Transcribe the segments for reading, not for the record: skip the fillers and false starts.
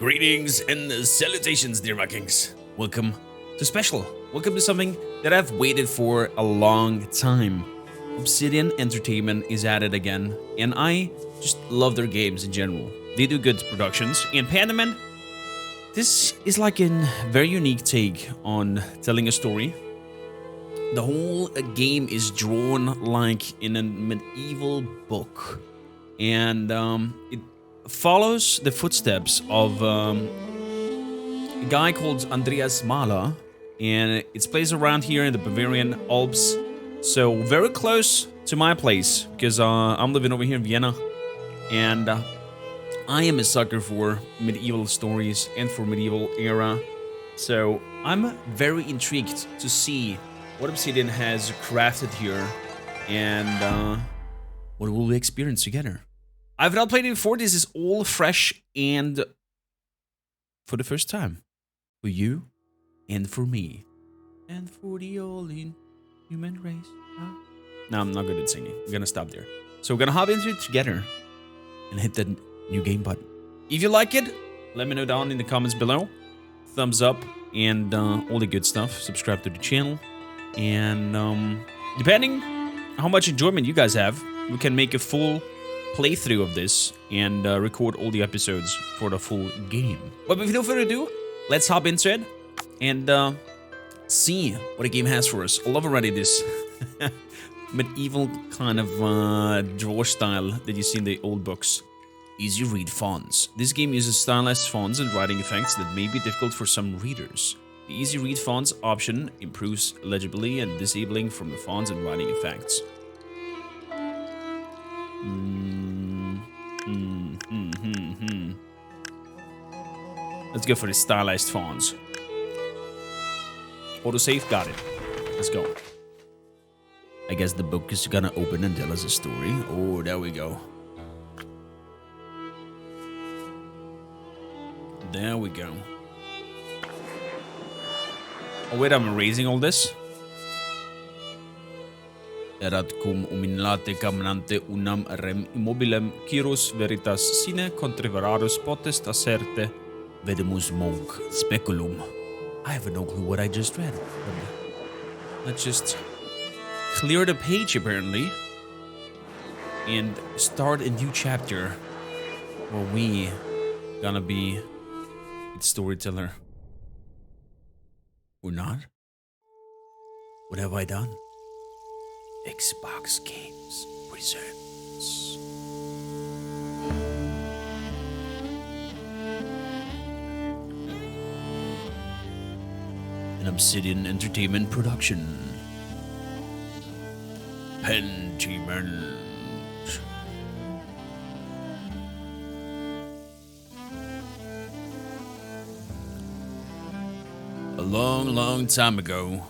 Greetings and salutations, dear Vikings. Welcome to special. Welcome to something that I've waited for a long time. Obsidian Entertainment is at it again, and I just love their games in general. They do good productions, and Pentiment, this is like a very unique take on telling a story. The whole game is drawn like in a medieval book, and it follows the footsteps of a guy called Andreas Maler, and it's placed around here in the Bavarian Alps, so very close to my place because I'm living over here in Vienna, and I am a sucker for medieval stories and for medieval era, so I'm very intrigued to see what Obsidian has crafted here and what will we experience together. I've not played it before. This is all fresh and for the first time. For you and for me. And for the all in human race. No, I'm not good at singing. I'm gonna stop there. So we're gonna hop into it together and hit that new game button. If you like it, let me know down in the comments below. Thumbs up and all the good stuff. Subscribe to the channel. And depending how much enjoyment you guys have, we can make a full playthrough of this and record all the episodes for the full game. But with no further ado, let's hop into it and see what the game has for us. I love already this medieval kind of draw style that you see in the old books. Easy read fonts. This game uses stylized fonts and writing effects that may be difficult for some readers. The easy read fonts option improves legibility and disabling from the fonts and writing effects. Let's go for the stylized fonts. Autosave, got it. Let's go. I guess the book is gonna open and tell us a story. Oh, there we go. There we go. Oh wait, I'm erasing all this. Erat cum uminlate caminante unam rem immobilem Kyros veritas sine contriveratus potest asserte vedemus monk speculum. I have no clue what I just read. Let's just clear the page apparently and start a new chapter where we gonna be its storyteller. Or not? What have I done? Xbox Games presents an Obsidian Entertainment production. Pentiment. A long, long time ago,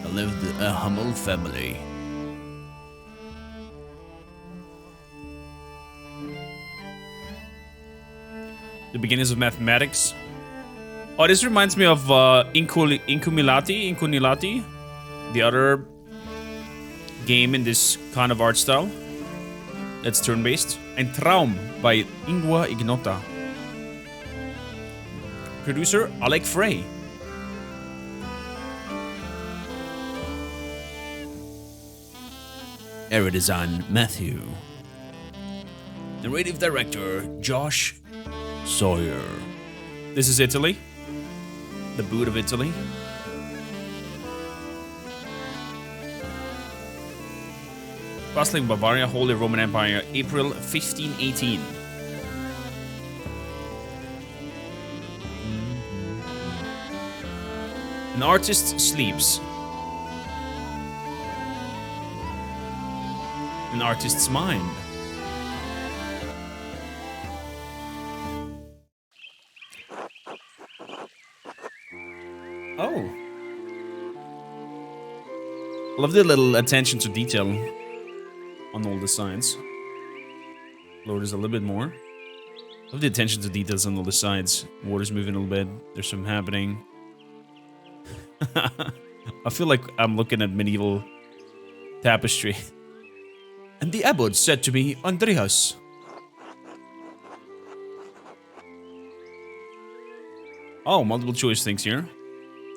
I lived a humble family. The beginnings of mathematics. Oh, this reminds me of Incunilati, the other game in this kind of art style. That's turn-based. Ein Traum by Ingua Ignota. Producer Alec Frey. Area design Matthew. Narrative director Josh Sawyer. This is Italy. The boot of Italy. Bustling Bavaria, Holy Roman Empire, April 1518. An artist sleeps. An artist's mind. Oh. Love the little attention to detail on all the sides. Lower this a little bit more. Love the attention to details on all the sides. Water's moving a little bit. There's some happening. I feel like I'm looking at medieval tapestry. And the abbot said to me, Andreas, Oh, multiple choice things here.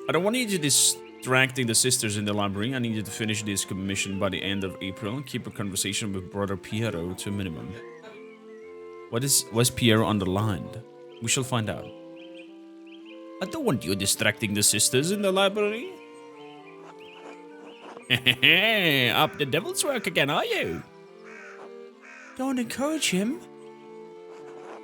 I don't want you to distracting the sisters in the library. I need you to finish this commission by the end of April. Keep a conversation with brother Piero to a minimum. Was Piero underlined? We shall find out. I don't want you distracting the sisters in the library. Up the devil's work again, are you? Don't encourage him.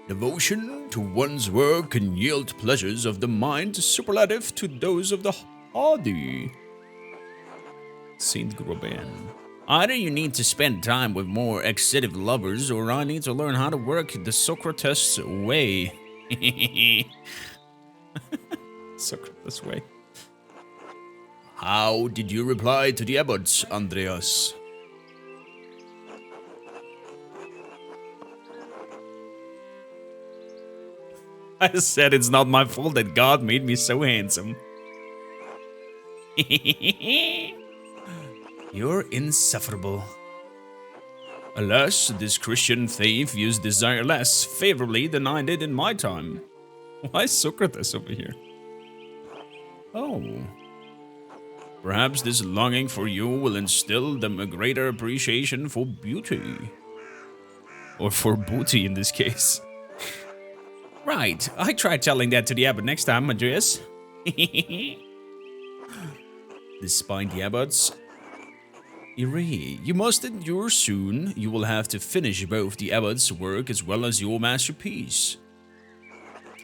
Devotion to one's work can yield pleasures of the mind superlative to those of the hardy. Saint Groban. Either you need to spend time with more excessive lovers, or I need to learn how to work the Socrates way. Socrates way. How did you reply to the abbots, Andreas? I said it's not my fault that God made me so handsome. You're insufferable. Alas, this Christian faith views desire less favorably than I did in my time. Why is Socrates over here? Oh. Perhaps this longing for you will instill them a greater appreciation for beauty. Or for booty in this case. Right, I try telling that to the abbot next time, Andreas. Despite the abbots, Ire, you must endure soon. You will have to finish both the abbot's work as well as your masterpiece.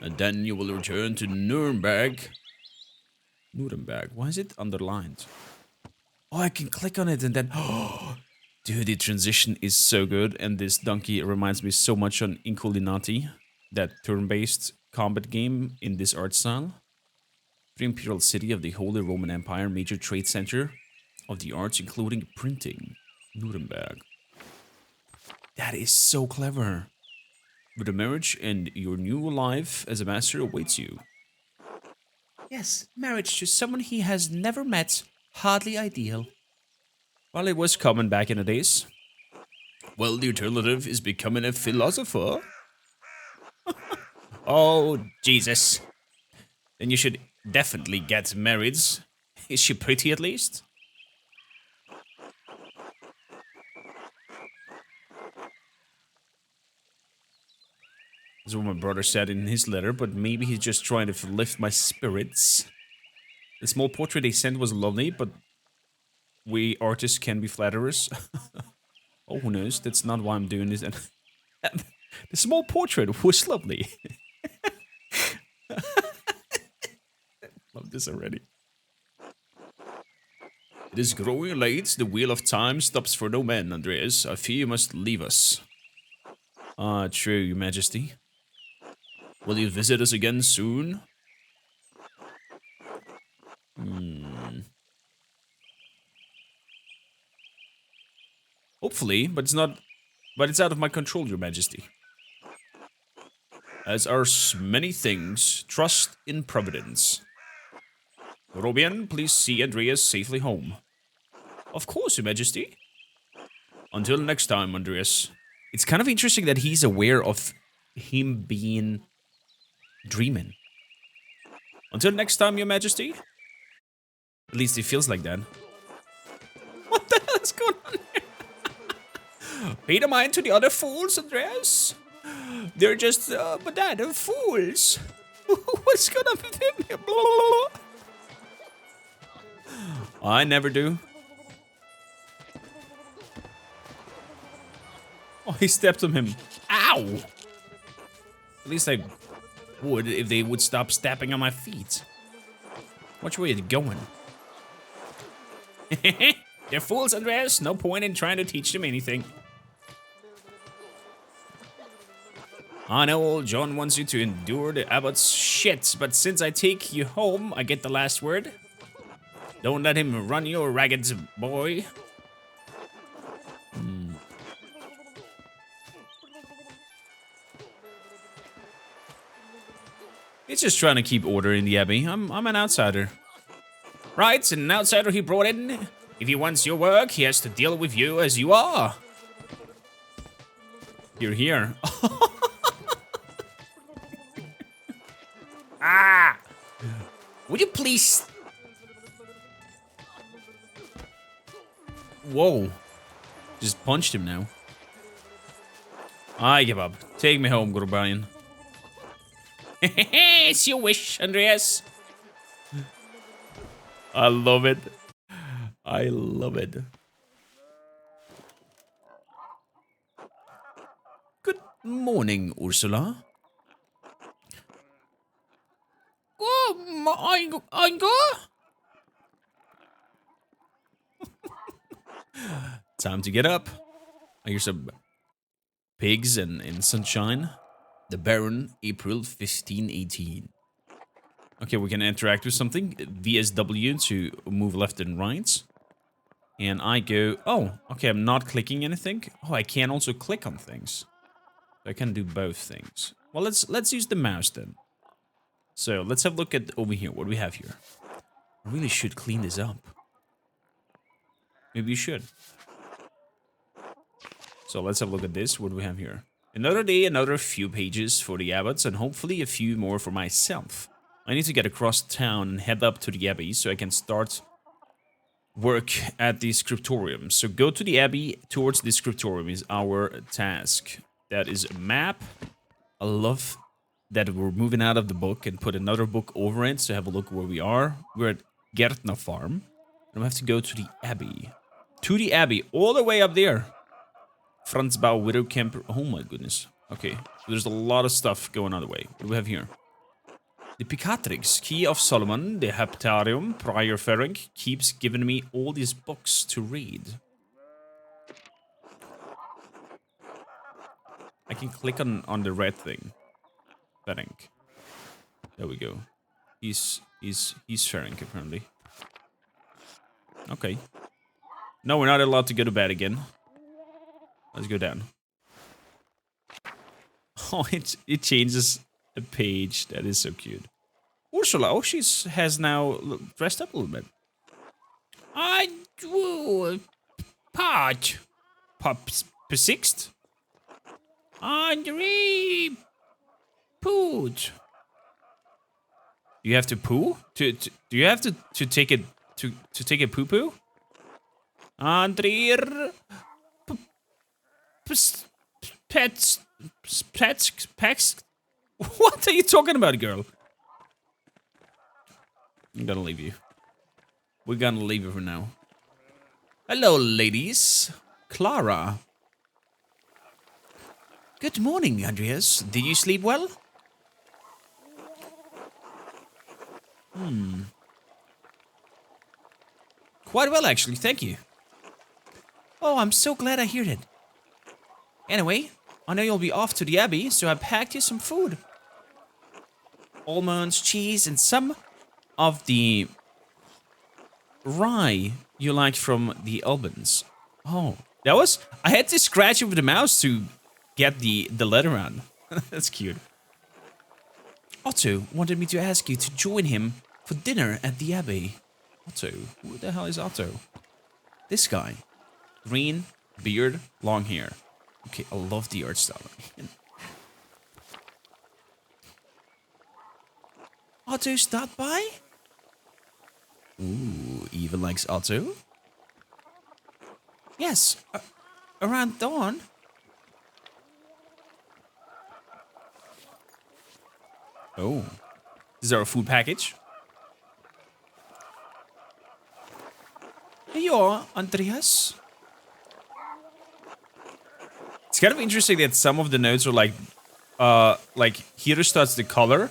And then you will return to Nuremberg. Nuremberg, why is it underlined? Oh, I can click on it and then... Oh, dude, the transition is so good. And this donkey reminds me so much on Inculinati, that turn-based combat game in this art style. The imperial city of the Holy Roman Empire, major trade center of the arts, including printing, Nuremberg. That is so clever. But a marriage and your new life as a master awaits you. Yes, marriage to someone he has never met, hardly ideal. Well, it was common back in the days. Well, the alternative is becoming a philosopher. Oh, Jesus. Then you should definitely get married. Is she pretty at least? That's what my brother said in his letter, but maybe he's just trying to lift my spirits. The small portrait they sent was lovely, but we artists can be flatterers. Oh, who knows? That's not why I'm doing this. The small portrait was lovely. Love this already. It is growing late. The wheel of time stops for no man, Andreas. I fear you must leave us. Ah, true, your majesty. Will you visit us again soon? Hopefully, but it's not... But it's out of my control, your majesty. As are many things, trust in providence. Robian, please see Andreas safely home. Of course, your majesty. Until next time, Andreas. It's kind of interesting that he's aware of him being dreaming. Until next time, your majesty. At least it feels like that. What the hell is going on here? Pay no mind to the other fools, Andreas. They're just banana fools. What's going on with him here? Blah, blah, blah. I never do. Oh, he stepped on him. Ow! At least I would if they would stop stepping on my feet. Which way are you going? They're fools, Andreas. No point in trying to teach them anything. I know old John wants you to endure the abbot's shit, but since I take you home, I get the last word. Don't let him run your ragged boy. He's just trying to keep order in the abbey. I'm an outsider. Right, an outsider he brought in. If he wants your work, he has to deal with you as you are. You're here. Ah! you please... Whoa. Just punched him now. I give up. Take me home, Gorbayan. It's your wish, Andreas. I love it. I love it. Good morning, Ursula. Oh, Ingo? Time to get up. I hear some pigs and sunshine. The Baron, April 1518. Okay, we can interact with something. VSW to move left and right. And I go... Oh, okay, I'm not clicking anything. Oh, I can also click on things. I can do both things. Well, let's use the mouse then. So, let's have a look at over here. What do we have here? I really should clean this up. Maybe you should. So, let's have a look at this. What do we have here? Another day, another few pages for the abbots, and hopefully a few more for myself. I need to get across town and head up to the abbey so I can start work at the scriptorium. So go to the abbey towards the scriptorium is our task. That is a map. I love that we're moving out of the book and put another book over it. So have a look where we are. We're at Gärtner Farm. And we have to go to the abbey. To the abbey, all the way up there. Franzbau, Widow Camper. Oh my goodness. Okay, there's a lot of stuff going on the way. What do we have here? The Picatrix, Key of Solomon, the Heptarium, Prior Ferenc, keeps giving me all these books to read. I can click on the red thing. Ferenc. There we go. He's Ferenc, apparently. Okay. No, we're not allowed to go to bed again. Let's go down. Oh, it changes a page. That is so cute. Ursula, oh, has now dressed up a little bit. I do part persist. Andre poot. Do you have to poo? Do you have to take it to take a poo poo? Andre pets. What are you talking about, girl? I'm gonna leave you. We're gonna leave you for now. Hello, ladies. Clara. Good morning, Andreas. Did you sleep well? Quite well, actually. Thank you. Oh, I'm so glad I heard it. Anyway, I know you'll be off to the abbey, so I packed you some food. Almonds, cheese, and some of the rye you liked from the Albans. Oh, that was... I had to scratch with the mouse to get the letter out. That's cute. Otto wanted me to ask you to join him for dinner at the abbey. Otto? Who the hell is Otto? This guy. Green, beard, long hair. Okay, I love the art style. Otto stopped by? Ooh, Eva likes Otto? Yes, around dawn. Oh, is there a food package? Here you are, Andreas. It's kind of interesting that some of the notes are like here starts the color,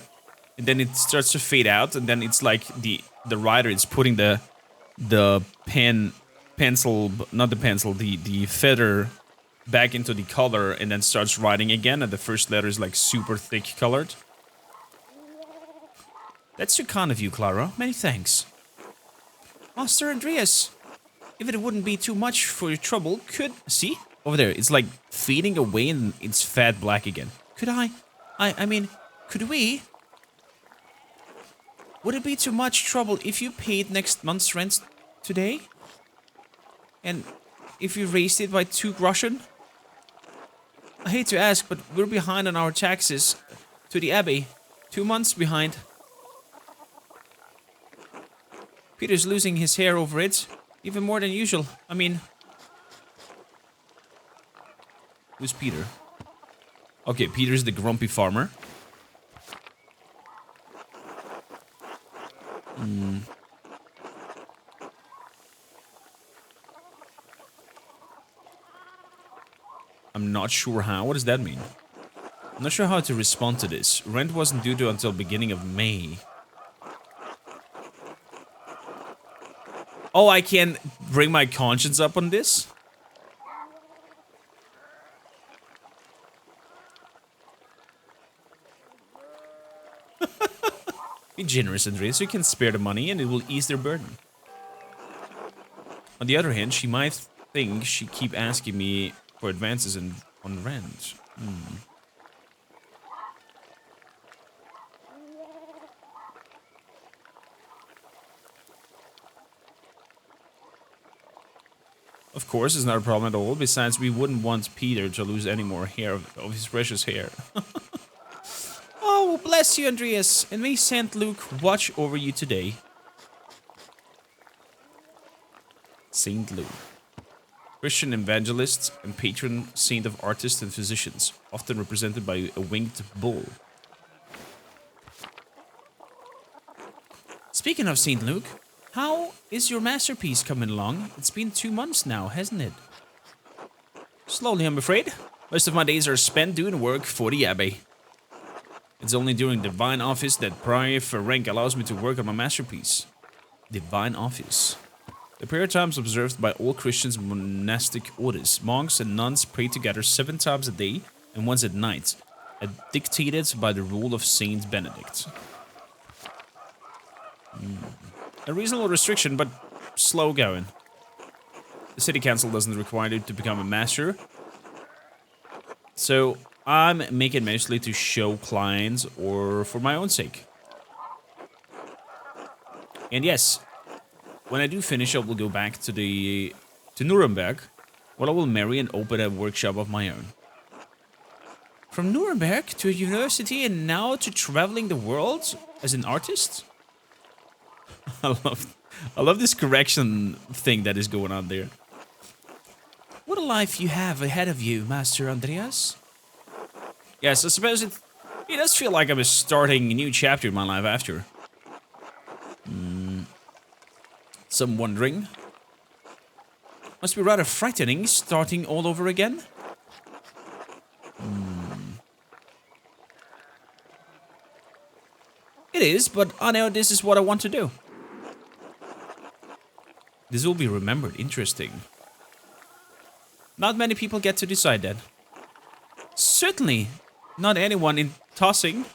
and then it starts to fade out, and then it's like the writer is putting the pencil, not the pencil, the feather back into the color, and then starts writing again, and the first letter is like super thick colored. That's too kind of you, Clara. Many thanks. Master Andreas, if it wouldn't be too much for your trouble, could... See? Over there, it's like fading away and it's fat black again. Could I mean, could we? Would it be too much trouble if you paid next month's rent today? And if you raised it by 2 groschen? I hate to ask, but we're behind on our taxes to the abbey. 2 months behind. Peter's losing his hair over it. Even more than usual. I mean... Who's Peter? Okay, Peter's the grumpy farmer. I'm not sure how. What does that mean? I'm not sure how to respond to this. Rent wasn't due to until beginning of May. Oh, I can bring my conscience up on this? Be generous, Andreas, so you can spare the money and it will ease their burden. On the other hand, she might think she keep asking me for advances on rent. Of course, it's not a problem at all. Besides, we wouldn't want Peter to lose any more hair of his precious hair. Oh, bless you, Andreas, and may Saint Luke watch over you today. Saint Luke. Christian evangelist and patron saint of artists and physicians, often represented by a winged bull. Speaking of Saint Luke, how is your masterpiece coming along? It's been 2 months now, hasn't it? Slowly, I'm afraid. Most of my days are spent doing work for the Abbey. It's only during Divine Office that Prior for rank allows me to work on my masterpiece. Divine Office. The prayer times observed by all Christians monastic orders. Monks and nuns pray together 7 times a day and once at night, dictated by the rule of Saint Benedict. A reasonable restriction, but slow going. The city council doesn't require you to become a master. So I'm making mostly to show clients or for my own sake. And yes, when I do finish, I will go back to Nuremberg, where I will marry and open a workshop of my own. From Nuremberg to a university and now to traveling the world as an artist? I love this correction thing that is going on there. What a life you have ahead of you, Master Andreas. Yes, I suppose it does feel like I'm starting a new chapter in my life after. Some wondering. Must be rather frightening starting all over again. It is, but I know this is what I want to do. This will be remembered. Interesting. Not many people get to decide that. Certainly not anyone in tossing.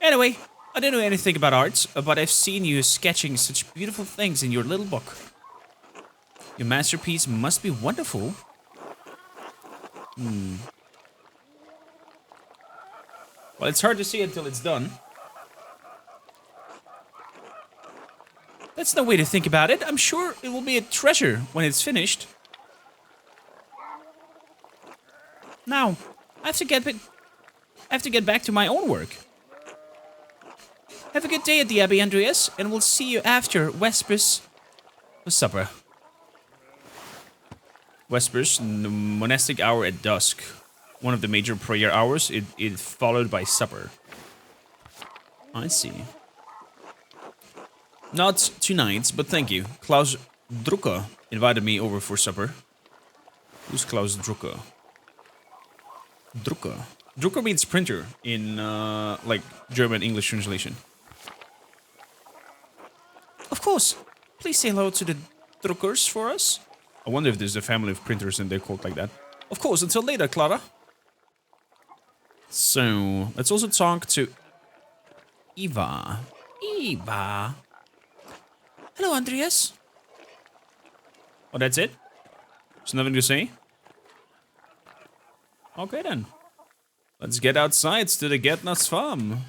Anyway, I don't know anything about art, but I've seen you sketching such beautiful things in your little book. Your masterpiece must be wonderful. Well, it's hard to see until it's done. That's no way to think about it. I'm sure it will be a treasure when it's finished. Now, I have to get back to my own work. Have a good day at the Abbey, Andreas, and we'll see you after Vespers for supper. Vespers, the monastic hour at dusk. One of the major prayer hours, it followed by supper. I see. Not tonight, but thank you. Klaus Drucker invited me over for supper. Who's Klaus Drucker? Drucker. Drucker means printer in, like, German-English translation. Of course. Please say hello to the Druckers for us. I wonder if there's a family of printers and they're called like that. Of course, until later, Clara. So, let's also talk to Eva. Eva. Hello, Andreas. Oh, that's it? There's nothing to say? Okay, then. Let's get outside to the Gärtner's farm.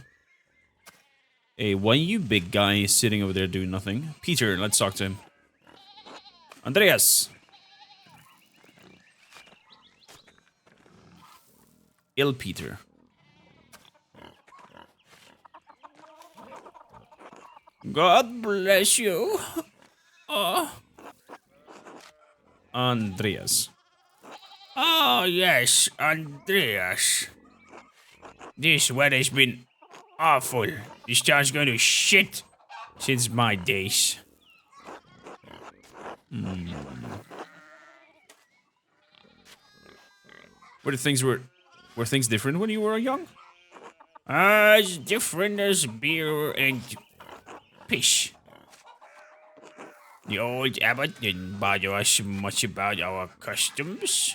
Hey, why you big guy sitting over there doing nothing? Peter, let's talk to him. Andreas. Il Peter. God bless you. Oh. Andreas. Oh, yes, Andreas. This weather's been awful. This town's going to shit since my days. Were things different when you were young? As different as beer and fish. The old abbot didn't bother us much about our customs.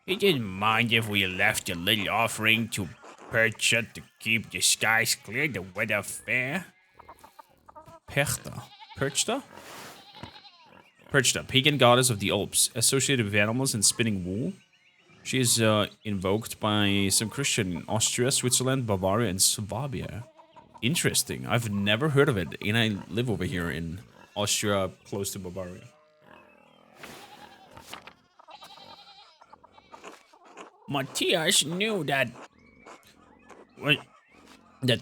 He didn't mind if we left a little offering to Percha to keep the skies clear, the weather fair. Perchta. Perchta? Perchta, pagan goddess of the Alps, associated with animals and spinning wool. She is invoked by some Christian in Austria, Switzerland, Bavaria, and Swabia. Interesting. I've never heard of it, and I live over here in Austria, close to Bavaria. Matthias knew that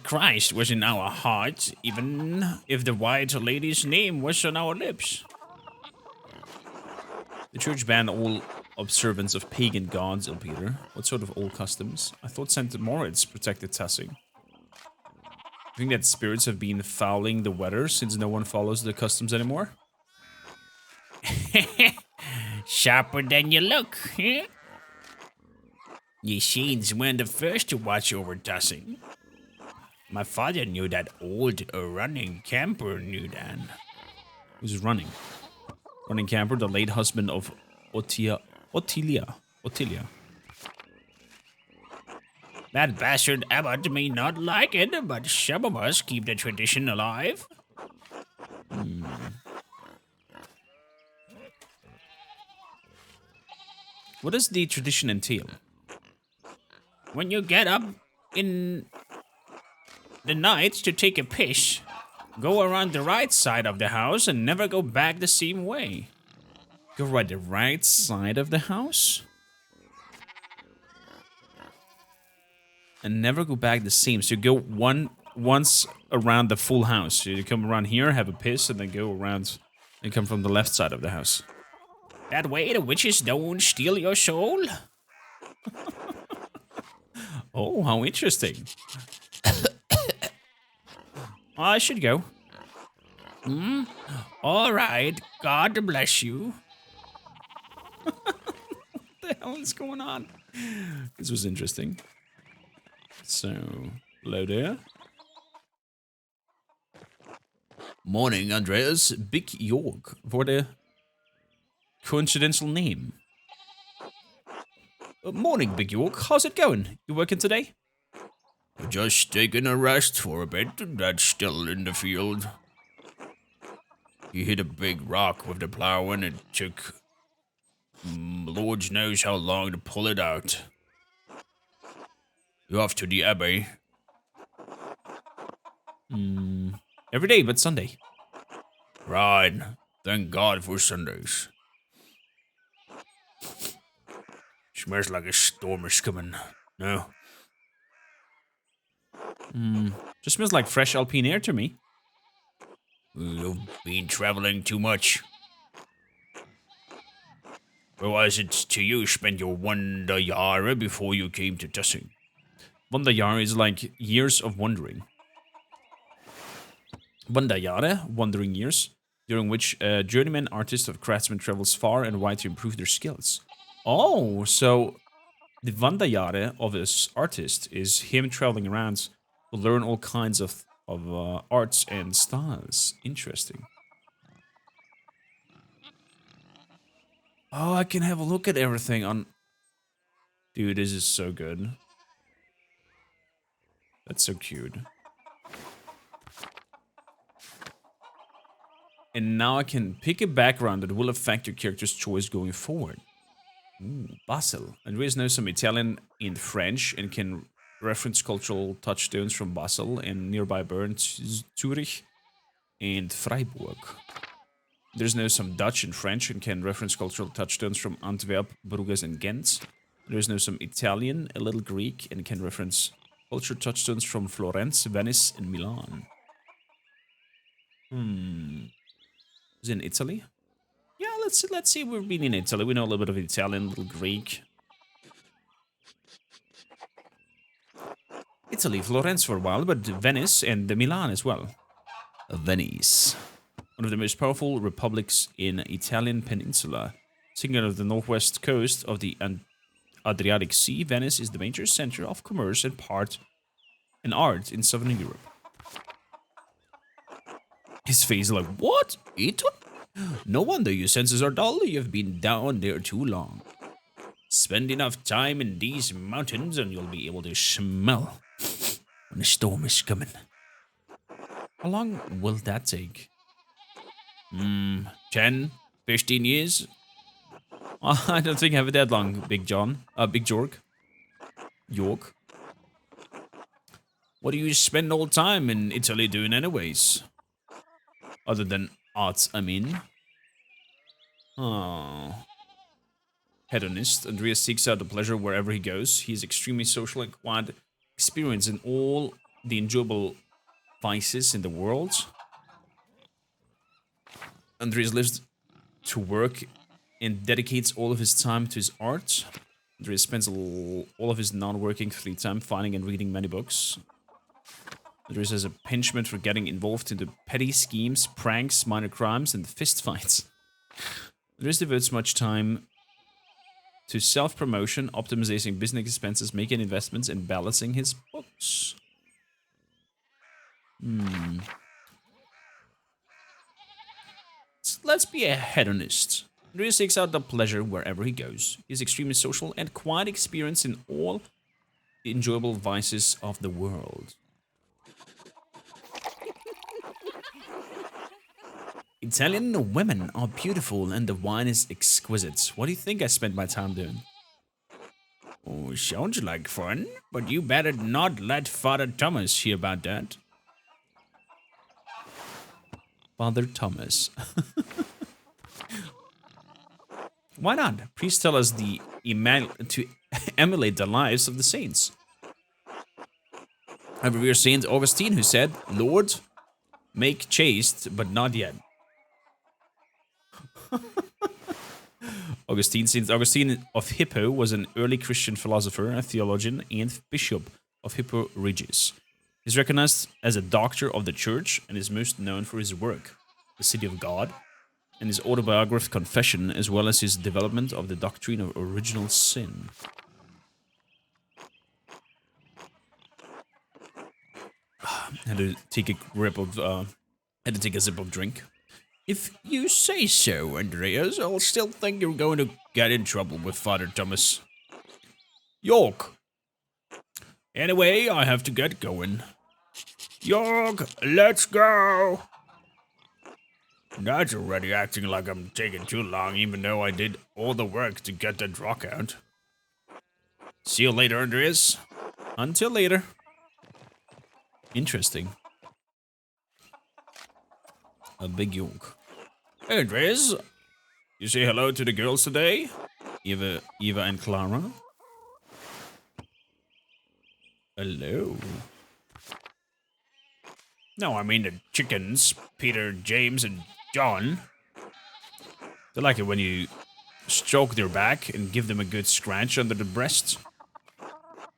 Christ was in our hearts, even if the white lady's name was on our lips. The church banned all observance of pagan gods, Elpeter. What sort of old customs? I thought St. Moritz protected Tassing. I think that spirits have been fouling the weather since no one follows the customs anymore. Sharper than you look, huh? You Sheens weren't the first to watch over Tassing. My father knew that old running camper knew that. Who's running? Running camper, the late husband of Ottilia. That bastard abbot may not like it, but some of us keep the tradition alive. What does the tradition entail? When you get up in the night to take a piss, go around the right side of the house and never go back the same way. Go around the right side of the house? And never go back the same. So you go once around the full house. So you come around here, have a piss, and then go around and come from the left side of the house. That way the witches don't steal your soul? Oh, how interesting. I should go. All right. God bless you. What the hell is going on? This was interesting. So, hello there. Morning, Andreas. Big York for the coincidental name. Morning, Big York. How's it going? You working today? Just taking a rest for a bit. That's still in the field. He hit a big rock with the plow and it took Lord knows how long to pull it out. You off to the Abbey? Every day but Sunday. Right. Thank God for Sundays. Smells like a storm is coming. No? Just smells like fresh alpine air to me. You've been traveling too much. Where was it to you spent your Wanderjahre before you came to Tassing? Wanderjahre is like years of wandering. Wanderjahre, wandering years, during which a journeyman artist or craftsman travels far and wide to improve their skills. Oh, so the Wanderjahre of this artist is him traveling around to learn all kinds of arts and styles. Interesting. Oh, I can have a look at everything on... Dude, this is so good. That's so cute. And now I can pick a background that will affect your character's choice going forward. Ooh, Basel. Andreas knows some Italian and French and can reference cultural touchstones from Basel and nearby Bern, Zurich, and Freiburg. There's now some Dutch and French and can reference cultural touchstones from Antwerp, Bruges, and Ghent. There's now some Italian, a little Greek, and can reference cultural touchstones from Florence, Venice, and Milan. Hmm. Is it in Italy? Yeah, let's see. We've been in Italy. We know a little bit of Italian, a little Greek. Italy, Florence for a while, but Venice and Milan as well. Venice, one of the most powerful republics in Italian peninsula. Sitting on the northwest coast of the Adriatic Sea, Venice is the major center of commerce and art in southern Europe. His face is like, what? Italy? No wonder your senses are dull. You've been down there too long. Spend enough time in these mountains and you'll be able to smell when the storm is coming. How long will that take? 10, 15 years? I don't think I have it that long, Big John. Big Jork. York. What do you spend all time in Italy doing anyways? Other than arts, I mean. Oh. Hedonist, Andreas seeks out the pleasure wherever he goes. He is extremely social and quite experienced in all the enjoyable vices in the world. Andreas lives to work and dedicates all of his time to his art. Andreas spends all of his non-working free time finding and reading many books. Andreas has a penchant for getting involved in the petty schemes, pranks, minor crimes, and fistfights. Andreas devotes much time to self-promotion, optimizing business expenses, making investments, and balancing his books. Let's be a hedonist. Andreas seeks out the pleasure wherever he goes. He is extremely social and quite experienced in all the enjoyable vices of the world. Italian women are beautiful and the wine is exquisite. What do you think I spent my time doing? Oh, sounds like fun, but you better not let Father Thomas hear about that. Father Thomas. Why not? Please tell us to emulate the lives of the saints. I revere Saint Augustine, who said, Lord, make chaste, but not yet. Saint Augustine of Hippo was an early Christian philosopher, a theologian, and bishop of Hippo Regius. He's recognized as a doctor of the church and is most known for his work, The City of God, and his autobiographical confession, as well as his development of the doctrine of original sin. Had to take a sip of drink. If you say so, Andreas, I'll still think you're going to get in trouble with Father Thomas. York. Anyway, I have to get going. York, let's go. That's already acting like I'm taking too long, even though I did all the work to get that rock out. See you later, Andreas. Until later. Interesting. A big York. Hey, Andreas. You say hello to the girls today? Eva and Clara. Hello. No, I mean the chickens. Peter, James, and John. They like it when you stroke their back and give them a good scratch under the breast.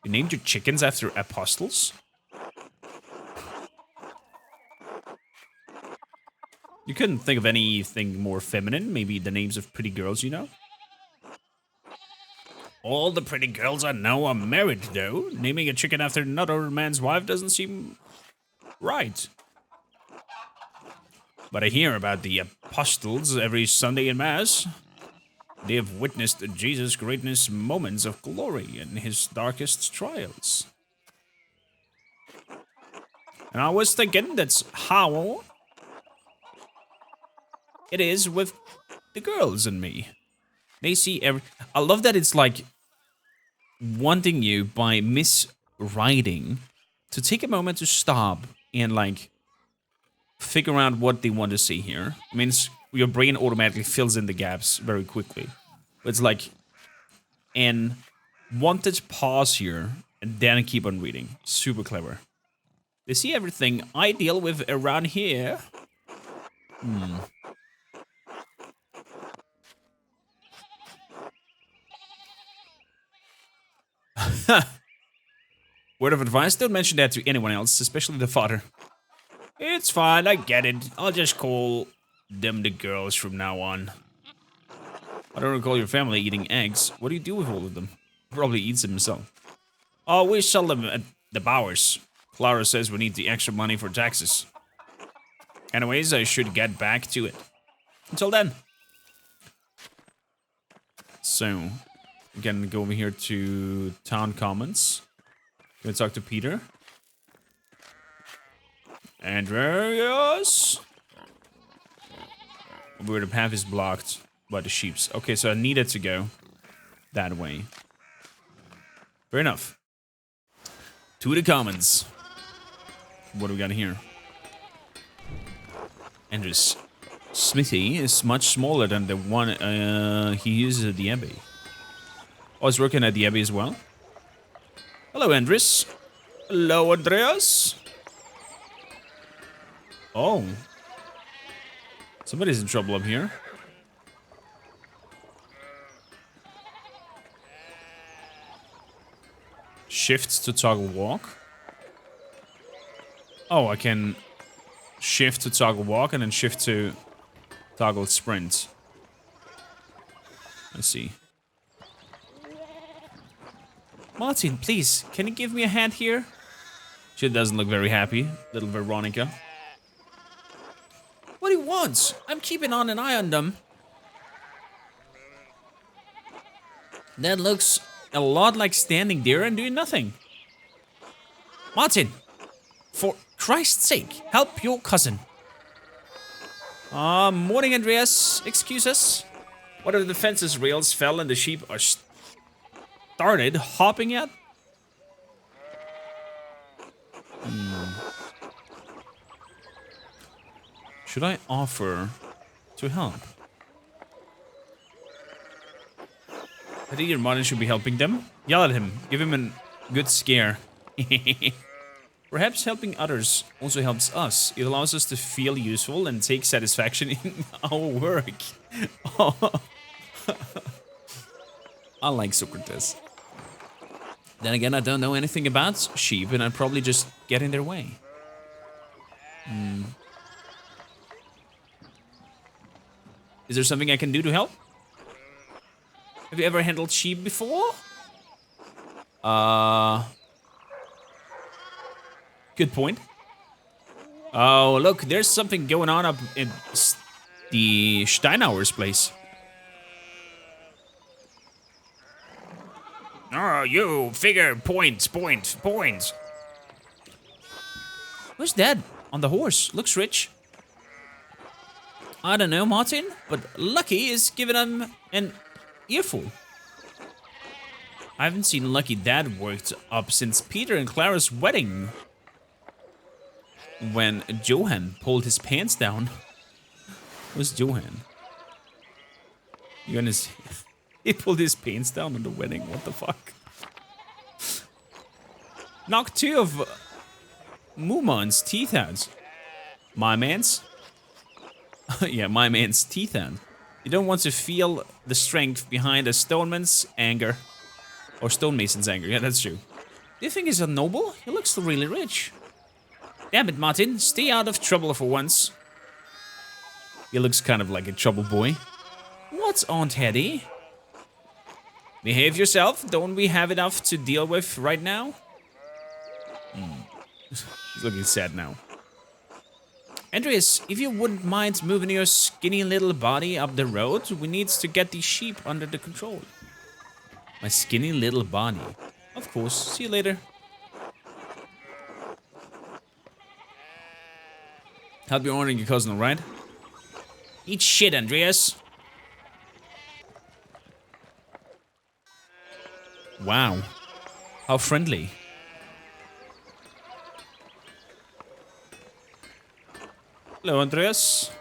You named your chickens after apostles? You couldn't think of anything more feminine? Maybe the names of pretty girls you know? All the pretty girls I know are married, though. Naming a chicken after another man's wife doesn't seem right. But I hear about the apostles every Sunday in Mass. They have witnessed Jesus' greatest moments of glory and his darkest trials. And I was thinking that's how it is with the girls and me. They see I love that it's like wanting you by miswriting to take a moment to stop and like figure out what they want to see here. It means your brain automatically fills in the gaps very quickly. It's like an wanted pause here and then keep on reading. Super clever. They see everything I deal with around here. Word of advice, don't mention that to anyone else, especially the father. It's fine, I get it. I'll just call them the girls from now on. I don't recall your family eating eggs. What do you do with all of them? Probably eats them himself. Oh, we sell them at the Bowers. Clara says we need the extra money for taxes. Anyways, I should get back to it. Until then. So, again, go over here to Town Commons. Gonna talk to Peter. Andreas. Where the path is blocked by the sheeps. Okay, so I needed to go that way. Fair enough. To the Commons. What do we got here? Andreas Smithy is much smaller than the one he uses at the Abbey. Oh, he's working at the Abbey as well? Hello, Andreas. Hello, Andreas. Oh. Somebody's in trouble up here. Shift to toggle walk. Oh, I can shift to toggle walk and then shift to toggle sprint. Let's see. Martin, please, can you give me a hand here? She doesn't look very happy, little Veronica. What do you want? I'm keeping on an eye on them. That looks a lot like standing there and doing nothing. Martin, for Christ's sake, help your cousin. Morning, Andreas. Excuse us. One of the fence's rails fell and the sheep are started hopping yet? Should I offer to help? I think your Martin should be helping them. Yell at him. Give him a good scare. Perhaps helping others also helps us. It allows us to feel useful and take satisfaction in our work. I like Socrates. Then again, I don't know anything about sheep, and I'd probably just get in their way. Is there something I can do to help? Have you ever handled sheep before? Good point. Oh, look, there's something going on up in the Steinauer's place. Oh, you figure points. Who's that on the horse? Looks rich. I don't know, Martin, but Lucky is giving him an earful. I haven't seen Lucky that worked up since Peter and Clara's wedding. When Johan pulled his pants down. Who's Johan? Johannes. He pulled his pants down on the wedding. What the fuck? Knocked 2 of Mumon's teeth out. My man's? Yeah, my man's teeth out. You don't want to feel the strength behind a stoneman's anger. Or stonemason's anger. Yeah, that's true. Do you think he's a noble? He looks really rich. Damn it, Martin. Stay out of trouble for once. He looks kind of like a trouble boy. What's Aunt Hetty? Behave yourself. Don't we have enough to deal with right now? He's looking sad now. Andreas, if you wouldn't mind moving your skinny little body up the road, we need to get these sheep under the control. My skinny little body. Of course. See you later. Help you honoring your cousin, alright? Eat shit, Andreas. Wow. How friendly. Hello, Andreas.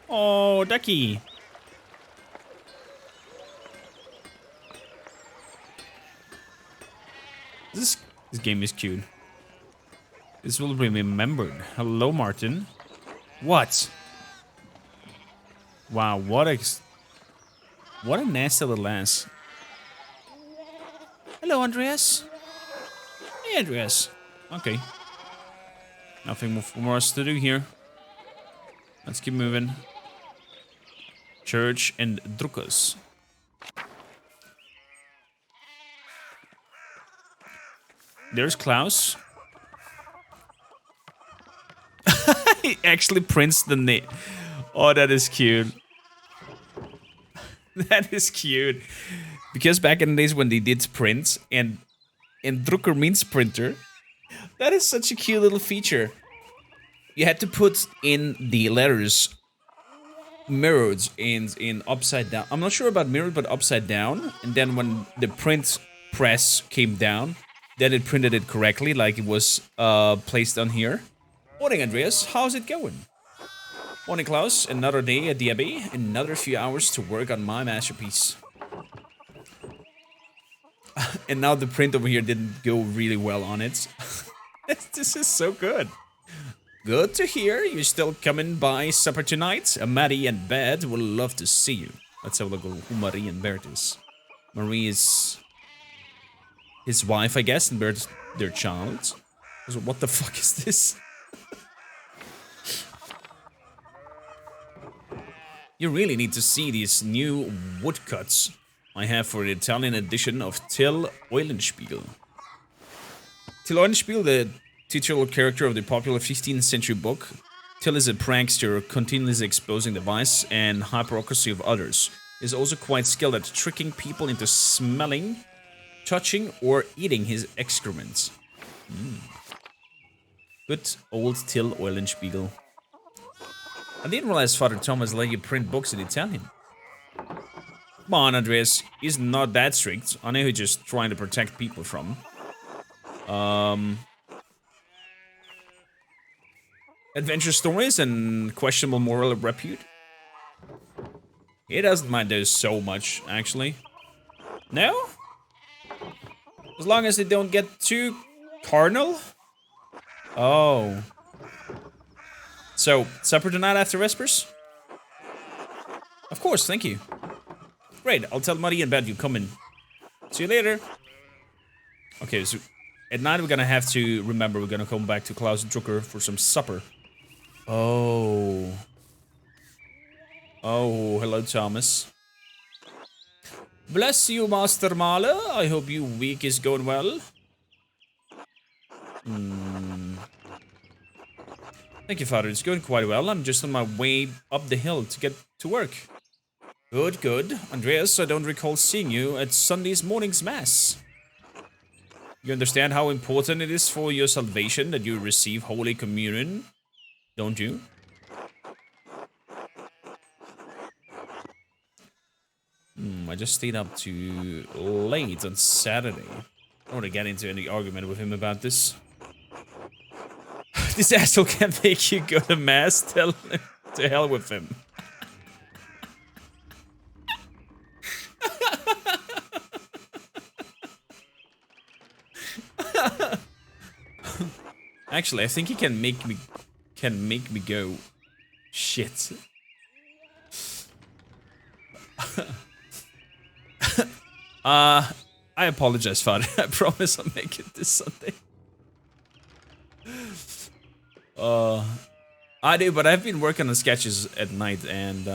Oh, Ducky. This game is cute. This will be remembered. Hello, Martin. What? Wow, what a nasty little ass. Hello, Andreas. Hey, Andreas. Okay. Nothing more for us to do here. Let's keep moving. Church and Druckers. There's Klaus. He actually prints the name. Oh, that is cute. That is cute. Because back in the days when they did print and Drucker means printer, that is such a cute little feature. You had to put in the letters mirrored in upside down. I'm not sure about mirrored, but upside down. And then when the print press came down, then it printed it correctly, like it was placed on here. Morning, Andreas. How's it going? Morning, Klaus. Another day at the Abbey. Another few hours to work on my masterpiece. And now the print over here didn't go really well on it. This is so good. Good to hear. You're still coming by supper tonight. Marie and Bert will love to see you. Let's have a look at who Marie and Bert is. Marie is his wife, I guess, and Bert their child. So what the fuck is this? You really need to see these new woodcuts I have for the Italian edition of Till Eulenspiegel. Till Eulenspiegel, the titular character of the popular 15th century book, Till is a prankster continuously exposing the vice and hypocrisy of others. He is also quite skilled at tricking people into smelling, touching, or eating his excrements. Good old Till Eulenspiegel. I didn't realize Father Thomas let you print books in Italian. Come on, Andreas. He's not that strict. I know he's just trying to protect people from. Adventure stories and questionable moral repute. He doesn't mind those so much, actually. No? As long as they don't get too carnal? Oh. So, supper tonight after Vespers? Of course, thank you. Great, I'll tell Marie and Bert you come in. See you later. Okay, so at night we're gonna have to remember we're gonna come back to Klaus Drucker for some supper. Oh. Oh, hello, Thomas. Bless you, Master Maler. I hope your week is going well. Thank you, Father. It's going quite well. I'm just on my way up the hill to get to work. Good, good. Andreas, I don't recall seeing you at Sunday's morning's mass. You understand how important it is for your salvation that you receive Holy Communion, don't you? I just stayed up too late on Saturday. I don't want to get into any argument with him about this. This asshole can't make you go to mass. Tell him to hell with him. Actually, I think he can make me go. Shit. I apologize, Father. I promise I'll make it this Sunday. I do, but I've been working on sketches at night, and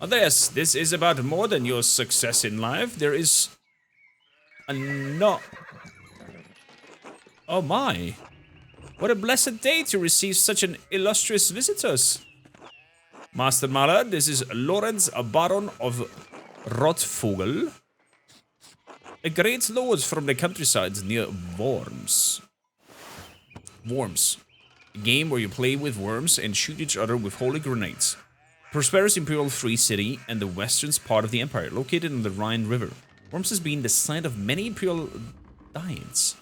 Andreas, this is about more than your success in life. There is a no. Oh my! What a blessed day to receive such an illustrious visitors. Master Maler, this is Lorenz, a Baron of Rotvogel, a great lord from the countryside near Worms. Worms. A game where you play with worms and shoot each other with holy grenades. Prosperous Imperial Free City and the western part of the Empire, located on the Rhine River. Worms has been the site of many Imperial diets.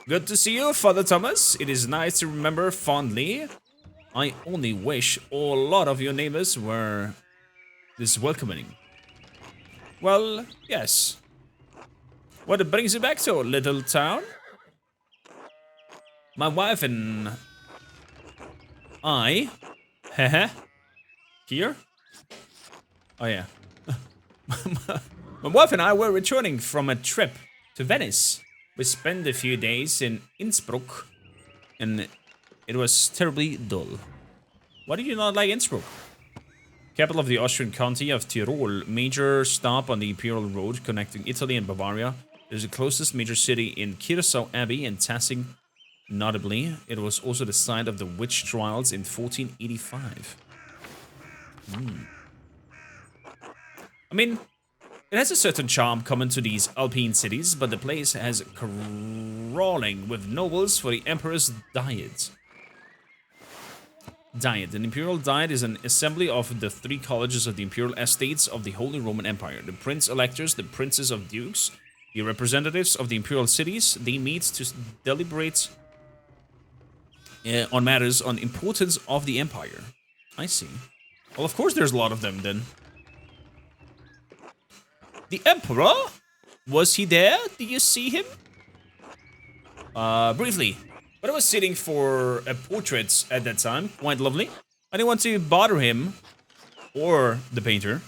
Good to see you, Father Thomas. It is nice to remember fondly. I only wish a lot of your neighbors were this welcoming. Well, yes. What brings you back to our little town? My wife and I... Heh. Here? Oh yeah. My wife and I were returning from a trip to Venice. We spent a few days in Innsbruck, and it was terribly dull. Why do you not like Innsbruck? Capital of the Austrian county of Tyrol, major stop on the Imperial Road connecting Italy and Bavaria. It is the closest major city in Kirsau Abbey and Tassing. Notably, it was also the site of the witch trials in 1485. I mean, it has a certain charm common to these Alpine cities, but the place has crawling with nobles for the Emperor's diet. An imperial diet is an assembly of the 3 colleges of the imperial estates of the Holy Roman Empire. The prince-electors, the princes of dukes, the representatives of the imperial cities, they meet to deliberate on matters on importance of the empire. I see. Well, of course there's a lot of them, then. The Emperor? Was he there? Did you see him? Briefly. But I was sitting for a portrait at that time. Quite lovely. I didn't want to bother him. Or the painter.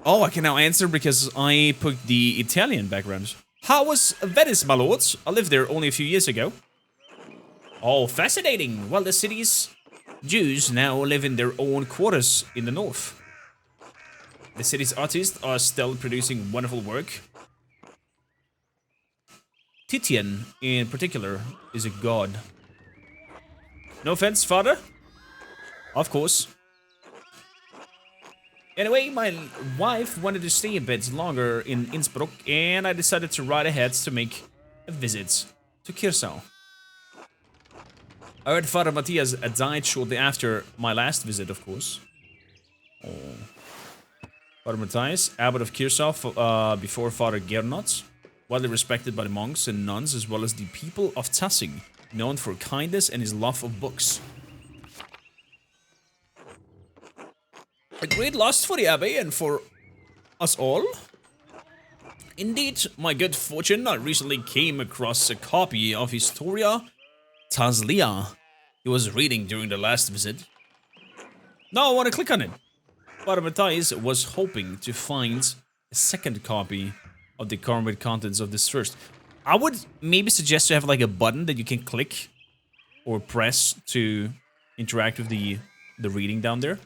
Oh, I can now answer because I put the Italian background. How was Venice, my lords? I lived there only a few years ago. Oh, fascinating. Well, the city's Jews now live in their own quarters in the north. The city's artists are still producing wonderful work. Titian, in particular, is a god. No offense, father? Of course. Anyway, my wife wanted to stay a bit longer in Innsbruck, and I decided to ride ahead to make a visit to Kirsau. I heard Father Matthias died shortly after my last visit, of course. Oh. Father Matthias, abbot of Kirsau, before Father Gernot, widely respected by the monks and nuns as well as the people of Tassing, known for kindness and his love of books. A great loss for the abbey and for us all. Indeed, my good fortune, I recently came across a copy of Historia Taslia he was reading during the last visit. Now I want to click on it. Father Matthias was hoping to find a second copy of the current contents of this first. I would maybe suggest to have like a button that you can click or press to interact with the reading down there.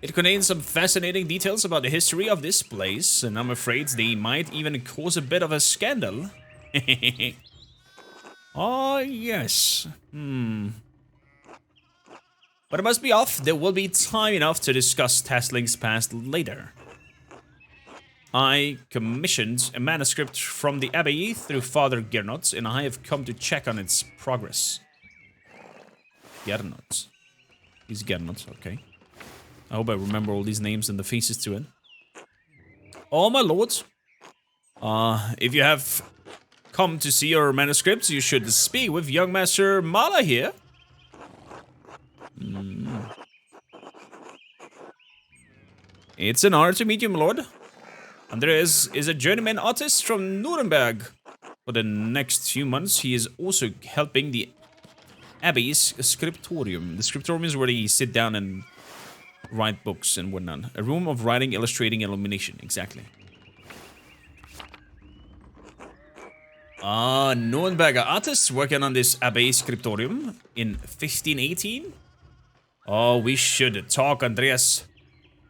It contains some fascinating details about the history of this place, and I'm afraid they might even cause a bit of a scandal. Oh, yes. But I must be off. There will be time enough to discuss Tassling's past later. I commissioned a manuscript from the Abbey through Father Gernot, and I have come to check on its progress. Gernot. He's Gernot, okay. I hope I remember all these names and the faces to it. Oh, my lords. If you have come to see your manuscripts, you should speak with young Master Maler here. It's an honor to meet you, my lord. Andreas is a journeyman artist from Nuremberg. For the next few months, he is also helping the Abbey's scriptorium. The scriptorium is where they sit down and write books and whatnot. A room of writing, illustrating, and illumination. Exactly. Nuremberger artists working on this Abbey scriptorium in 1518. Oh, we should talk, Andreas.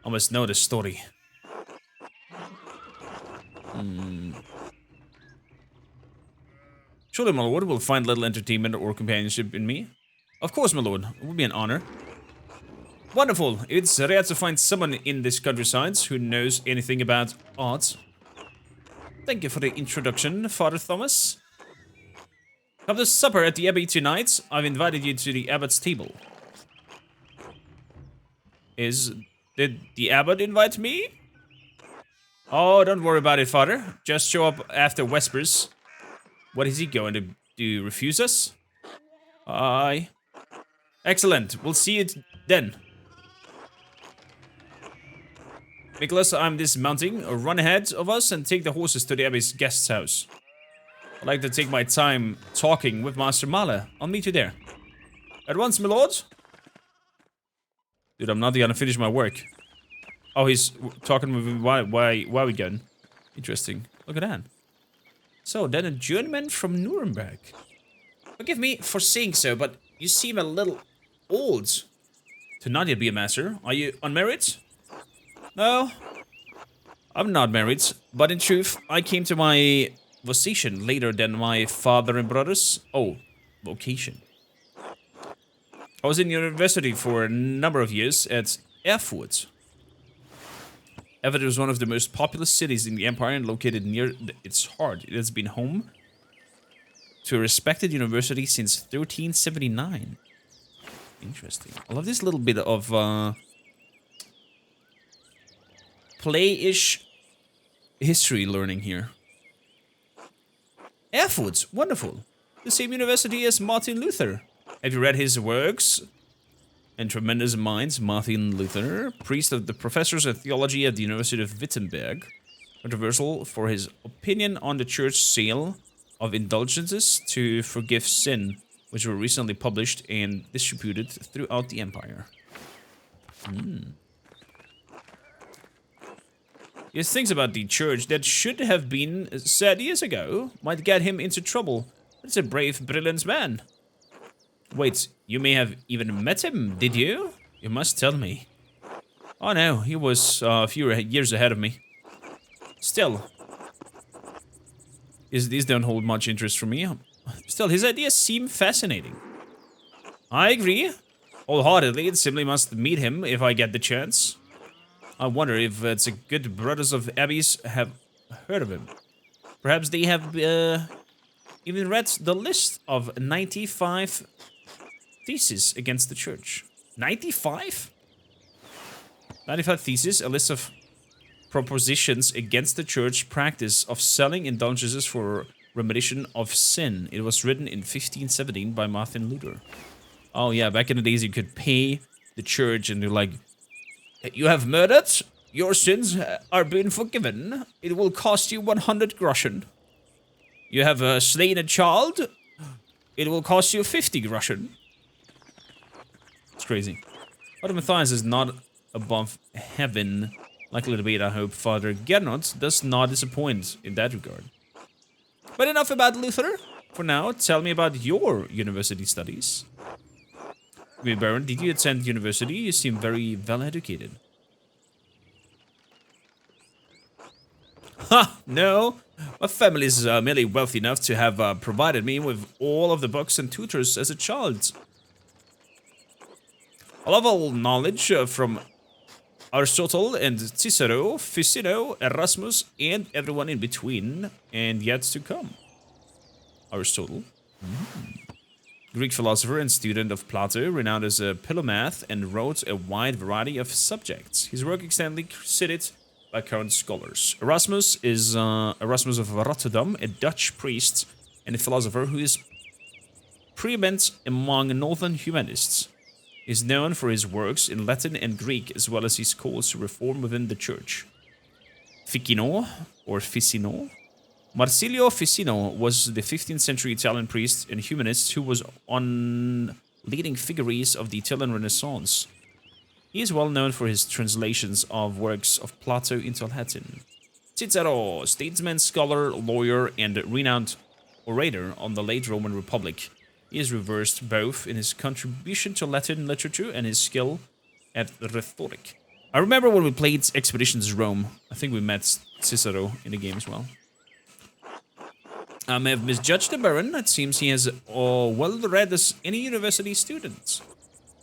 I must know the story. Surely, my lord, will find little entertainment or companionship in me. Of course, my lord. It would be an honor. Wonderful. It's rare to find someone in this countryside who knows anything about art. Thank you for the introduction, Father Thomas. Come to supper at the Abbey tonight. I've invited you to the Abbot's table. Did the Abbot invite me? Oh, don't worry about it, Father. Just show up after Vespers. What is he going to do? Refuse us? Aye. Excellent. We'll see you then. Nicholas, I'm dismounting. Run ahead of us and take the horses to the Abbey's guest house. I'd like to take my time talking with Master Maler. I'll meet you there. At once, my lord. Dude, I'm not gonna finish my work. Oh, he's talking with me. Why we going? Interesting. Look at that. So, then a journeyman from Nuremberg. Forgive me for saying so, but you seem a little old to not yet be a master. Are you unmarried? No, I'm not married, but in truth, I came to my vocation later than my father and brothers. Oh, vocation. I was in university for a number of years at Erfurt. Erfurt was one of the most populous cities in the empire and located near its heart. It has been home to a respected university since 1379. Interesting. I love this little bit of play-ish history learning here. Erfurt, wonderful. The same university as Martin Luther. Have you read his works? And tremendous minds, Martin Luther, priest of the professors of theology at the University of Wittenberg, controversial for his opinion on the church sale of indulgences to forgive sin, which were recently published and distributed throughout the empire. His things about the church that should have been said years ago might get him into trouble. It's a brave, brilliant man. Wait, you may have even met him, did you? You must tell me. Oh no, he was a few years ahead of me. Still, these don't hold much interest for me. Still, his ideas seem fascinating. I agree. Wholeheartedly, it simply must meet him if I get the chance. I wonder if it's a good brothers of abbeys have heard of him. Perhaps they have even read the list of 95 theses against the church. 95? 95 theses, a list of propositions against the church practice of selling indulgences for remission of sin. It was written in 1517 by Martin Luther. Oh yeah, back in the days you could pay the church and they're like, you have murdered, your sins are being forgiven. It will cost you 100 groschen. You have slain a child, it will cost you 50 groschen. It's crazy. But Matthias is not above heaven. Likely to be, I hope Father Gernot does not disappoint in that regard. But enough about Luther. For now, tell me about your university studies. Baron, did you attend university? You seem very well educated. Ha! No! My family is merely wealthy enough to have provided me with all of the books and tutors as a child. I love all knowledge from Aristotle and Cicero, Ficino, Erasmus, and everyone in between, and yet to come. Aristotle. Greek philosopher and student of Plato, renowned as a polymath, and wrote a wide variety of subjects. His work extensively cited by current scholars. Erasmus is Erasmus of Rotterdam, a Dutch priest and a philosopher who is preeminent among northern humanists. He is known for his works in Latin and Greek, as well as his calls to reform within the church. Ficino, or Ficino. Marsilio Ficino was the 15th century Italian priest and humanist who was on leading figures of the Italian Renaissance. He is well known for his translations of works of Plato into Latin. Cicero, statesman, scholar, lawyer, and renowned orator on the late Roman Republic. He is reversed both in his contribution to Latin literature and his skill at rhetoric. I remember when we played Expeditions Rome. I think we met Cicero in the game as well. I may have misjudged the Baron. It seems he is well read as any university student.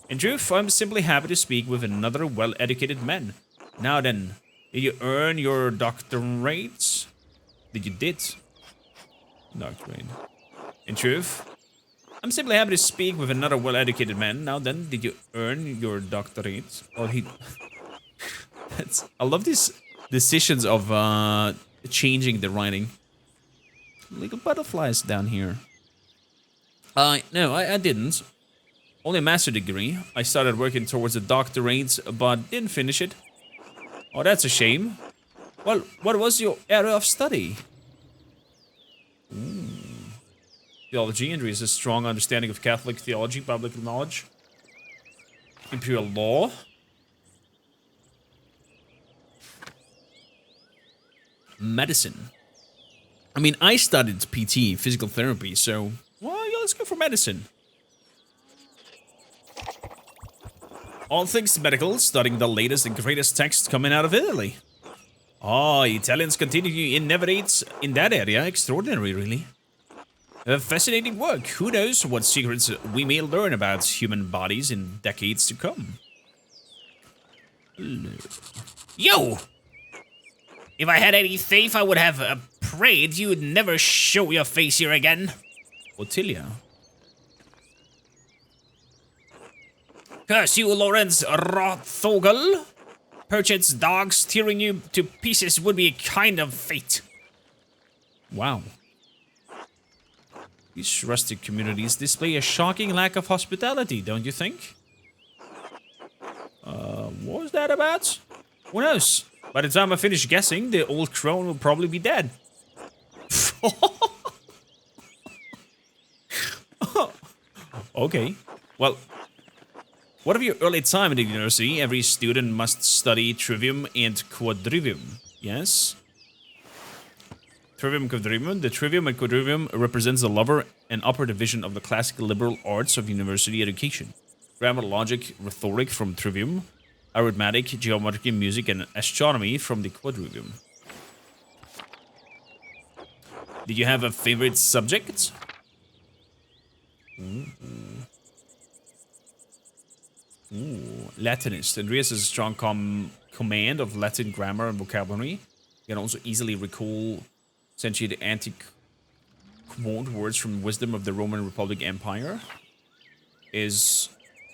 In truth, I'm simply happy to speak with another well-educated man. Now then, did you earn your doctorate? Did you did? Doctorate. In truth, I'm simply happy to speak with another well-educated man. Now then, did you earn your doctorate? Oh, he... I love these decisions of changing the writing. Little butterflies down here. No, I didn't. Only a master degree. I started working towards a doctorate, but didn't finish it. Oh, that's a shame. Well, what was your area of study? Theology. Andreas has a strong understanding of Catholic theology, public knowledge, imperial law. Medicine. I mean, I studied PT, physical therapy, so... Well, yeah, let's go for medicine. All things medical, studying the latest and greatest texts coming out of Italy. Oh, Italians continue to innovate in that area. Extraordinary, really. A fascinating work. Who knows what secrets we may learn about human bodies in decades to come. Yo! If I had any faith, I would have prayed you would never show your face here again. Ottilia. Curse you, Lawrence Rothogel. Perchance dogs tearing you to pieces would be a kind of fate. Wow. These rustic communities display a shocking lack of hospitality, don't you think? What was that about? Who knows? By the time I finish guessing, the old crone will probably be dead. Okay. Well, what of your early time in the university? Every student must study trivium and quadrivium. Yes? Trivium, quadrivium. The trivium and quadrivium represents the lower and upper division of the classical liberal arts of university education. Grammar, logic, rhetoric from trivium. Arithmetic, geometry, music, and astronomy from the quadrivium. Did you have a favorite subject? Latinist. Andreas has a strong command of Latin grammar and vocabulary. He can also easily recall essentially the antique quote words from wisdom of the Roman Republic Empire. Is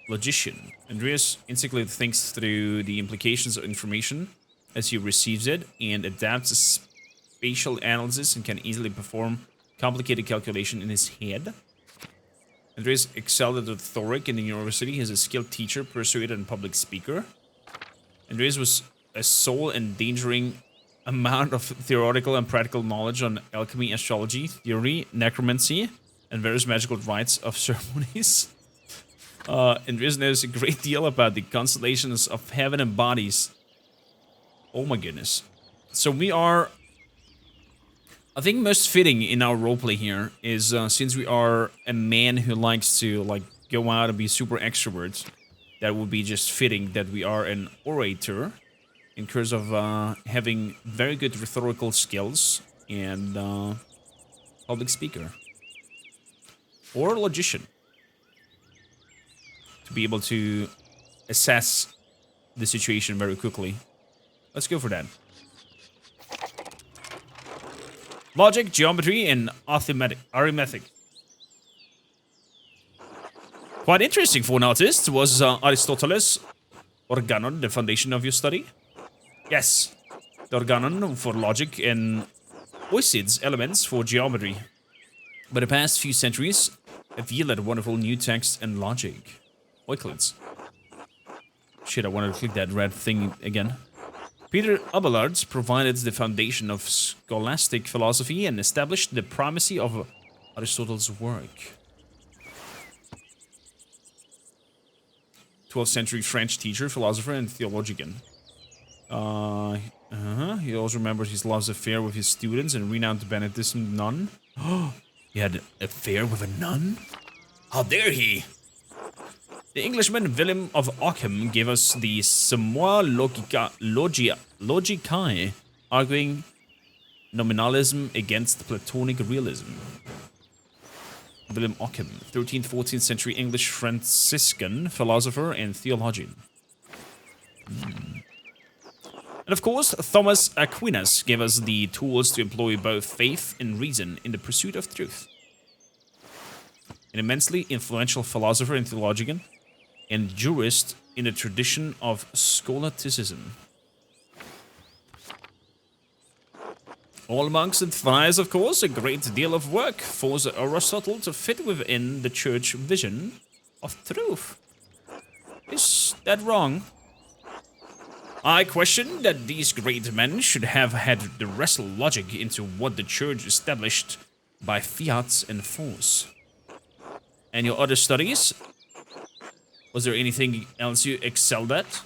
logician. Andreas instantly thinks through the implications of information as he receives it and adapts a spatial analysis and can easily perform complicated calculation in his head. Andreas excelled at rhetoric in the university. He is a skilled teacher, persuader, and public speaker. Andreas was a soul-endangering amount of theoretical and practical knowledge on alchemy, astrology, theory, necromancy, and various magical rites of ceremonies. Andreas knows a great deal about the constellations of heaven and bodies. Oh my goodness. So we are... I think most fitting in our roleplay here is since we are a man who likes to like go out and be super extrovert, that would be just fitting that we are an orator in terms of having very good rhetorical skills and public speaker or logician to be able to assess the situation very quickly. Let's go for that. Logic, geometry, and arithmetic. Quite interesting for an artist. Was Aristoteles' organon the foundation of your study? Yes, the organon for logic and Euclid's elements for geometry. But the past few centuries have yielded wonderful new texts and logic. Euclid's. Shit, I wanted to click that red thing again. Peter Abelard provided the foundation of scholastic philosophy and established the primacy of Aristotle's work. 12th century French teacher, philosopher, and theologian. He also remembers his love's affair with his students and renowned Benedictine nun. He had an affair with a nun? How dare he? The Englishman Willem of Ockham gave us the Summa Logicae, arguing nominalism against Platonic realism. Willem Ockham, 13th, 14th century English Franciscan philosopher and theologian. And of course, Thomas Aquinas gave us the tools to employ both faith and reason in the pursuit of truth. An immensely influential philosopher and theologian, and jurist in the tradition of scholasticism. All monks and friars, of course, a great deal of work forced Aristotle to fit within the church vision of truth. Is that wrong? I question that these great men should have had to wrestle logic into what the church established by fiat and force. And your other studies? Was there anything else you excelled at?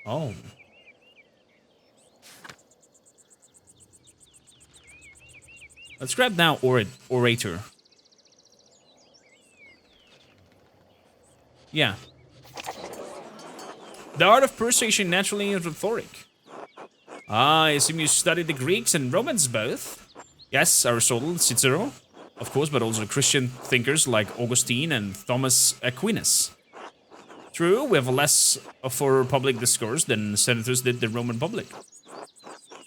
Oh. Let's grab now orator. Yeah. The art of persuasion naturally and rhetoric. Ah, I assume you studied the Greeks and Romans both? Yes, Aristotle, Cicero, of course, but also Christian thinkers like Augustine and Thomas Aquinas. True, we have less for public discourse than senators did the Roman public.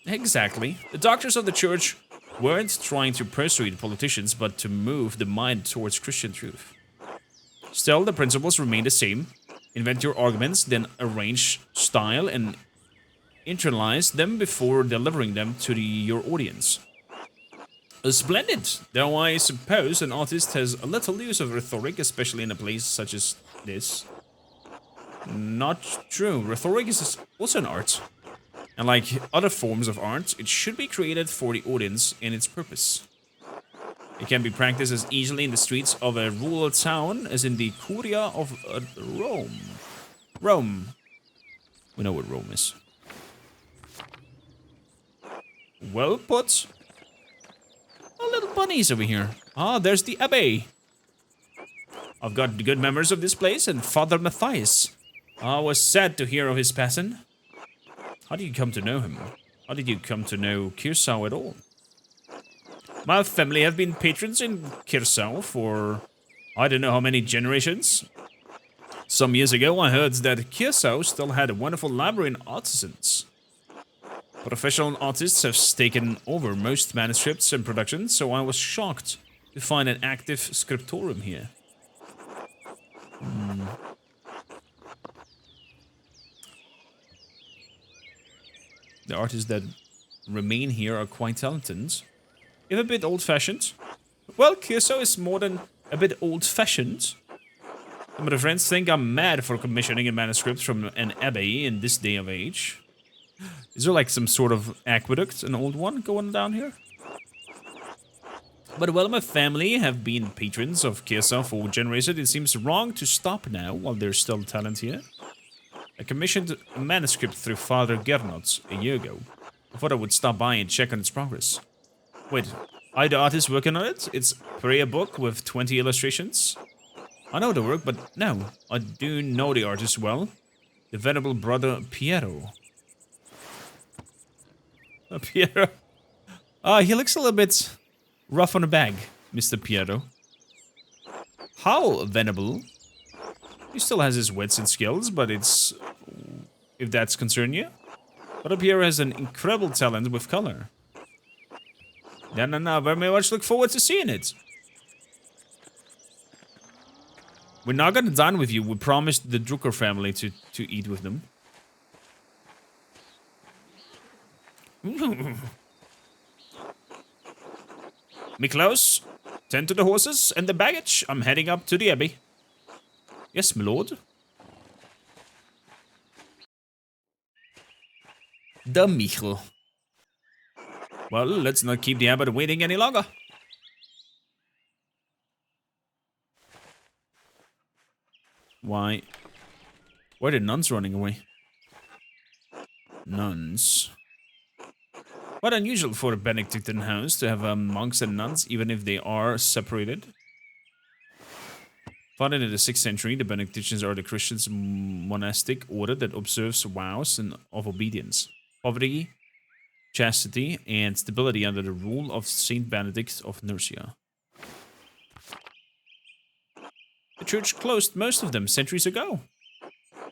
Exactly. The doctors of the church weren't trying to persuade politicians, but to move the mind towards Christian truth. Still, the principles remain the same. Invent your arguments, then arrange style and internalize them before delivering them to your audience. Splendid! Though I suppose an artist has a little use of rhetoric, especially in a place such as this. Not true. Rhetoric is also an art. And like other forms of art, it should be created for the audience and its purpose. It can be practiced as easily in the streets of a rural town as in the Curia of Rome. Rome. We know what Rome is. Well put. Oh, little bunnies over here. Ah, there's the Abbey. I've got good memories of this place and Father Matthias. I was sad to hear of his passing. How did you come to know him? How did you come to know Kirsau at all? My family have been patrons in Kirsau for I don't know how many generations. Some years ago I heard that Kirsau still had a wonderful library and artisans. Professional artists have taken over most manuscripts and productions, so I was shocked to find an active scriptorium here. The artists that remain here are quite talented. If a bit old-fashioned. Well, Kirsau is more than a bit old-fashioned. Some of the friends think I'm mad for commissioning a manuscript from an abbey in this day of age. Is there like some sort of aqueduct, an old one, going down here? But while my family have been patrons of Kirsau for generations, it seems wrong to stop now while there's still talent here. I commissioned a manuscript through Father Gernot a year ago. I thought I would stop by and check on its progress. Wait, are the artist working on it? It's a prayer book with 20 illustrations. I know the work, but no, I do know the artist well. The venerable brother Piero. Piero. He looks a little bit rough on the bag, Mr. Piero. How venerable? He still has his wits and skills, but it's... if that's concern you. Brother Piero has an incredible talent with color. No, very much look forward to seeing it. We're not gonna dine with you. We promised the Drucker family to eat with them. Miklos, tend to the horses and the baggage. I'm heading up to the abbey. Yes, my lord. The Michel. Well, let's not keep the abbot waiting any longer. Why? Why are the nuns running away? Nuns. Quite unusual for a Benedictine house to have monks and nuns, even if they are separated. Founded in the 6th century, the Benedictines are the Christians' monastic order that observes vows and of obedience, poverty, chastity, and stability under the rule of Saint Benedict of Nursia. The church closed most of them centuries ago.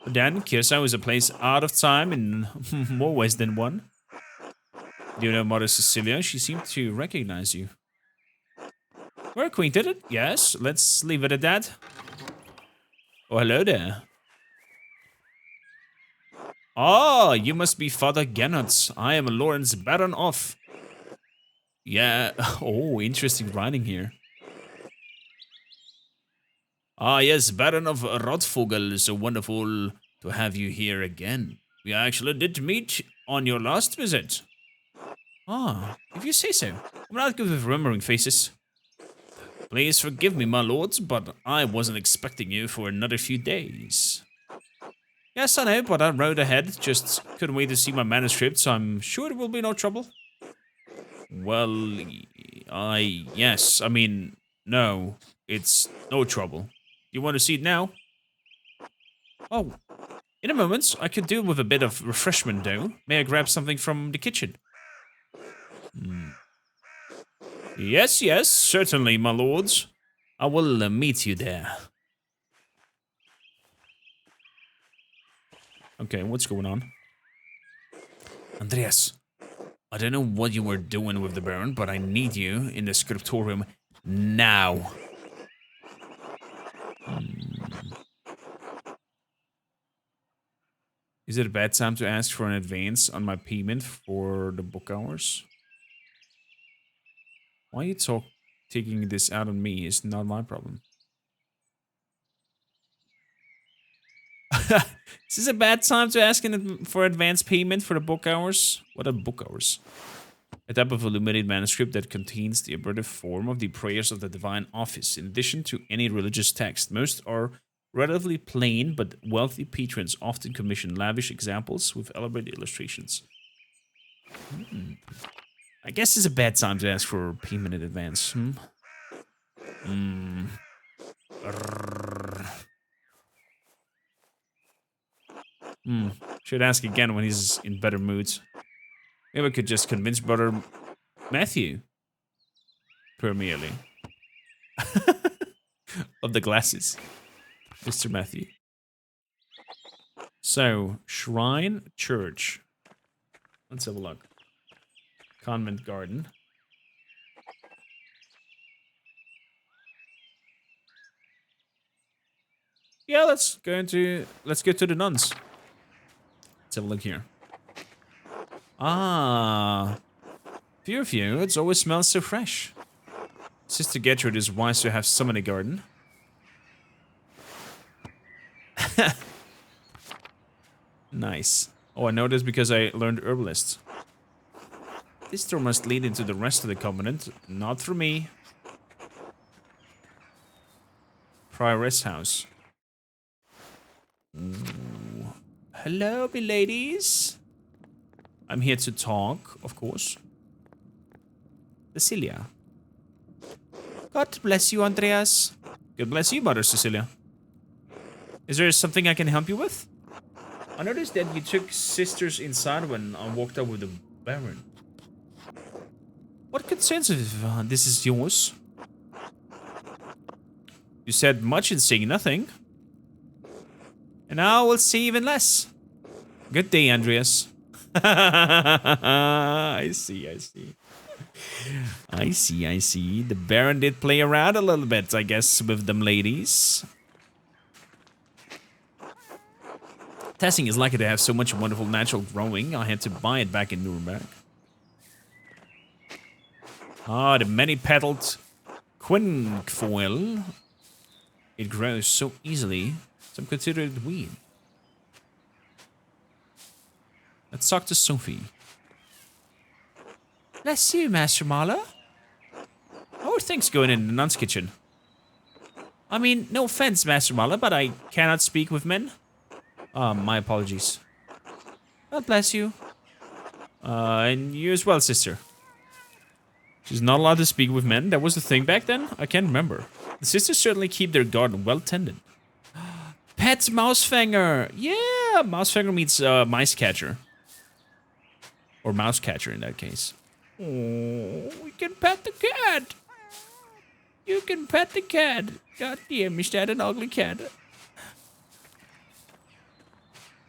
But then, Kirsau is a place out of time in more ways than one. Do you know Mother Cecilia? She seemed to recognize you. We're acquainted, yes. Let's leave it at that. Oh, hello there. Ah, you must be Father Gernot. I am Lawrence Baron of... Yeah, oh, interesting writing here. Ah, yes, Baron of Rotvogel is a wonderful to have you here again. We actually did meet on your last visit. Ah, if you say so. I'm not good with remembering faces. Please forgive me, my lords, but I wasn't expecting you for another few days. Yes, I know, but I rode ahead. Just couldn't wait to see my manuscript, so I'm sure there will be no trouble. Well, yes. I mean, no, it's no trouble. You want to see it now? Oh, in a moment. I could do with a bit of refreshment, though. May I grab something from the kitchen? Yes, yes, certainly, my lords. I will meet you there. Okay, what's going on? Andreas, I don't know what you were doing with the Baron, but I need you in the scriptorium now. Is it a bad time to ask for an advance on my payment for the book hours? Why you taking this out on me is not my problem. Is this a bad time to ask for advance payment for the book hours? What are book hours? A type of illuminated manuscript that contains the abbreviated form of the prayers of the divine office, in addition to any religious text. Most are relatively plain, but wealthy patrons often commission lavish examples with elaborate illustrations. I guess it's a bad time to ask for payment in advance. Should ask again when he's in better moods. Maybe I could just convince Brother Matthew. Merely. Of the glasses. Mr. Matthew. So, shrine, church. Let's have a look. Convent garden. Yeah, let's go to the nuns. Let's have a look here. Ah, few of you. It always smells so fresh. Sister Gertrude is wise to have some in the garden. Nice. Oh, I know this because I learned herbalist. This door must lead into the rest of the covenant, not through me. Prioress house. Ooh. Hello, me ladies. I'm here to talk, of course. Cecilia. God bless you, Andreas. God bless you, Mother Cecilia. Is there something I can help you with? I noticed that you took sisters inside when I walked up with the Baron. What concerns if this is yours? You said much in saying nothing. And now we'll see even less. Good day, Andreas. I see. I see. The Baron did play around a little bit, I guess, with them ladies. Testing is lucky to have so much wonderful natural growing. I had to buy it back in Nuremberg. Ah, the many-petaled quinquefoil. It grows so easily. Some consider it weed. Let's talk to Sophie. Bless you, Master Maler. How are things going in the nun's kitchen? I mean, no offense, Master Maler, but I cannot speak with men. My apologies. God bless you. And you as well, sister. She's not allowed to speak with men. That was the thing back then? I can't remember. The sisters certainly keep their garden well tended. Pet Mousefanger! Yeah! Mousefanger means mice catcher. Or mouse catcher in that case. Oh, we can pet the cat! You can pet the cat! God damn, is that an ugly cat?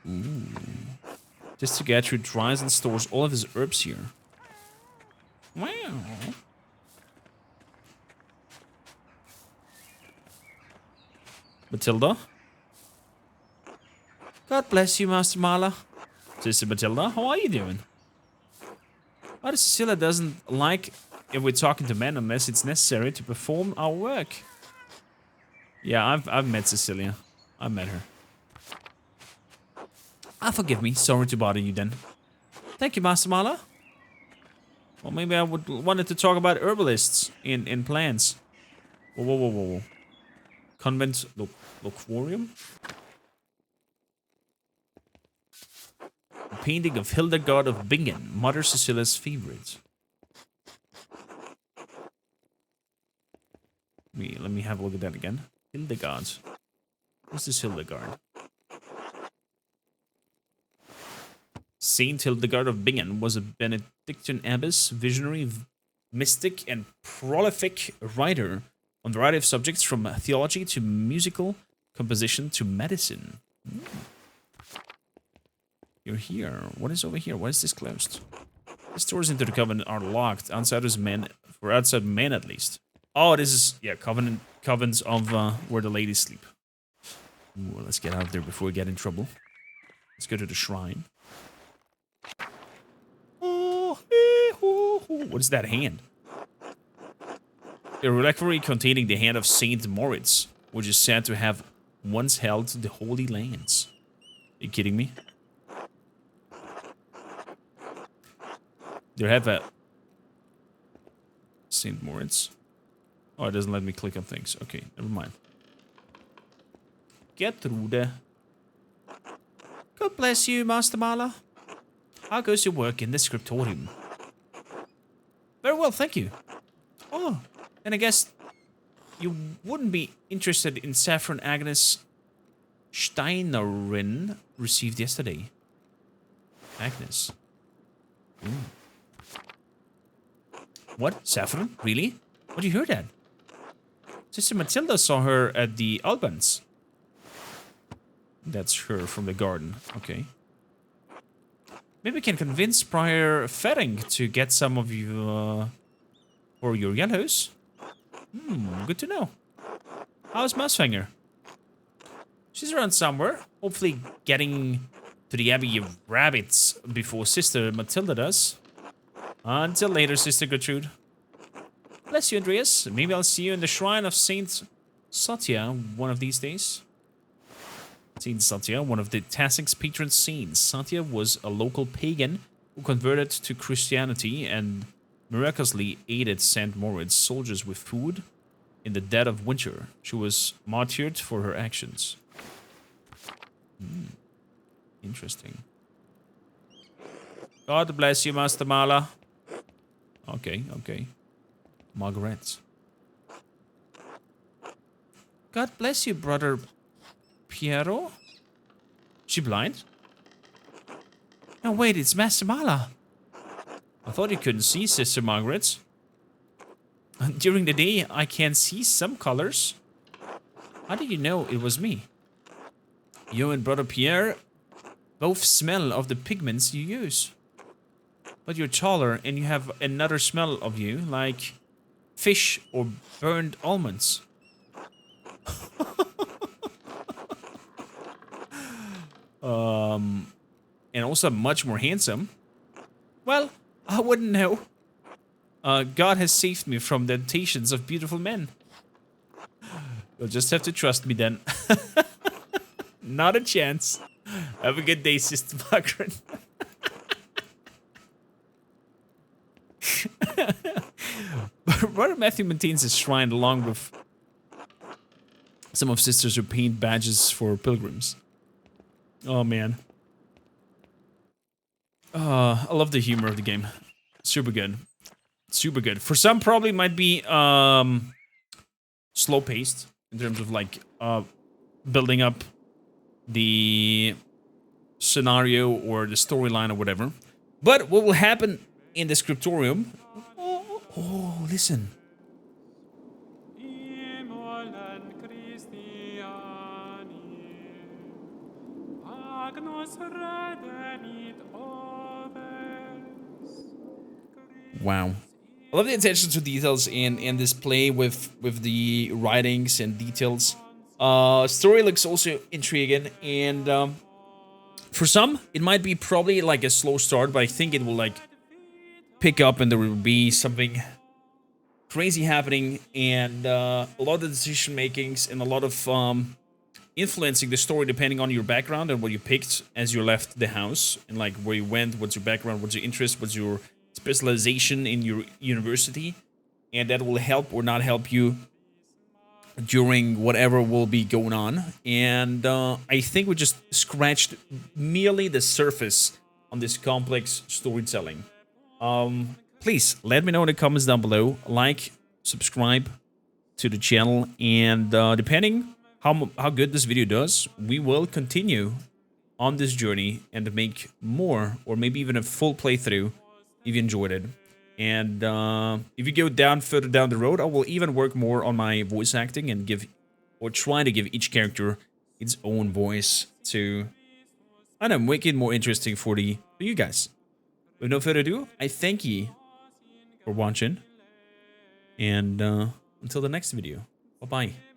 Ooh. Sister Gertrude dries and stores all of his herbs here. Wow. Matilda? God bless you, Master Maler. Sister Matilda, how are you doing? Mother Cecilia doesn't like if we're talking to men unless it's necessary to perform our work. Yeah, I've met Cecilia. I met her. Ah, forgive me. Sorry to bother you then. Thank you, Master Maler. Well, maybe I wanted to talk about herbalists in plants. Whoa, whoa, whoa, whoa, whoa. Convent Loquarium? A painting of Hildegard of Bingen, Mother Cecilia's favorite. Let me have a look at that again. Hildegard. What's this Hildegard? Saint Hildegard of Bingen was a Benedictine abbess, visionary, mystic, and prolific writer on a variety of subjects from theology to musical composition to medicine. You're here. What is over here? Why is this closed? These doors into the Covenant are locked. Outsiders men, for outside men at least. Oh, this is, yeah, Covens of where the ladies sleep. Ooh, let's get out there before we get in trouble. Let's go to the shrine. What is that hand? A reliquary containing the hand of Saint Moritz, which is said to have once held the Holy Lands. Are you kidding me? They have a Saint Moritz. Oh, it doesn't let me click on things. Okay, never mind. Gertrude. God bless you, Master Maler. How goes your work in the scriptorium? Very well, thank you. Oh, and I guess you wouldn't be interested in Saffron Agnes Steinerin received yesterday. Agnes. What? Saffron? Really? What, you heard that? Sister Matilda saw her at the Albans. That's her from the garden. Okay. Maybe we can convince Prior Fetting to get some of you for your yellows. Good to know. How's Mousefangr? She's around somewhere. Hopefully getting to the Abbey of Rabbits before Sister Matilda does. Until later, Sister Gertrude. Bless you, Andreas. Maybe I'll see you in the shrine of Saint Satya one of these days. Saint Satya, one of the Tassik's patron saints. Satya was a local pagan who converted to Christianity and miraculously aided St. Moritz soldiers with food in the dead of winter. She was martyred for her actions. Interesting. God bless you, Master Maler. Okay, okay. Margaret. God bless you, Brother Piero? She blind? No, wait, it's Master Maler. I thought you couldn't see, Sister Margaret. During the day, I can see some colors. How did you know it was me? You and Brother Pierre both smell of the pigments you use. But you're taller and you have another smell of you, like fish or burned almonds. And also much more handsome. Well, I wouldn't know. God has saved me from the temptations of beautiful men. You'll just have to trust me then. Not a chance. Have a good day, Sister Margaret. Brother Matthew maintains his shrine along with some of sisters who paint badges for pilgrims. Oh, man. I love the humor of the game. Super good. Super good. For some, probably might be slow-paced in terms of, like, building up the scenario or the storyline or whatever. But what will happen in the scriptorium... Oh, listen. Wow. I love the attention to details in this play with the writings and details. Story looks also intriguing, and for some, it might be probably like a slow start, but I think it will like pick up and there will be something crazy happening, and a lot of decision makings and a lot of influencing the story depending on your background and what you picked as you left the house, and like where you went, what's your background, what's your interest, what's your specialization in your university, and that will help or not help you during whatever will be going on. And I think we just scratched merely the surface on this complex storytelling. Please let me know in the comments down below. Like, subscribe to the channel, and depending how good this video does, we will continue on this journey and make more, or maybe even a full playthrough if you enjoyed it. And if you go further down the road, I will even work more on my voice acting and try to give each character its own voice to, I don't know, make it more interesting for you guys. With no further ado, I thank you for watching, and until the next video, bye-bye.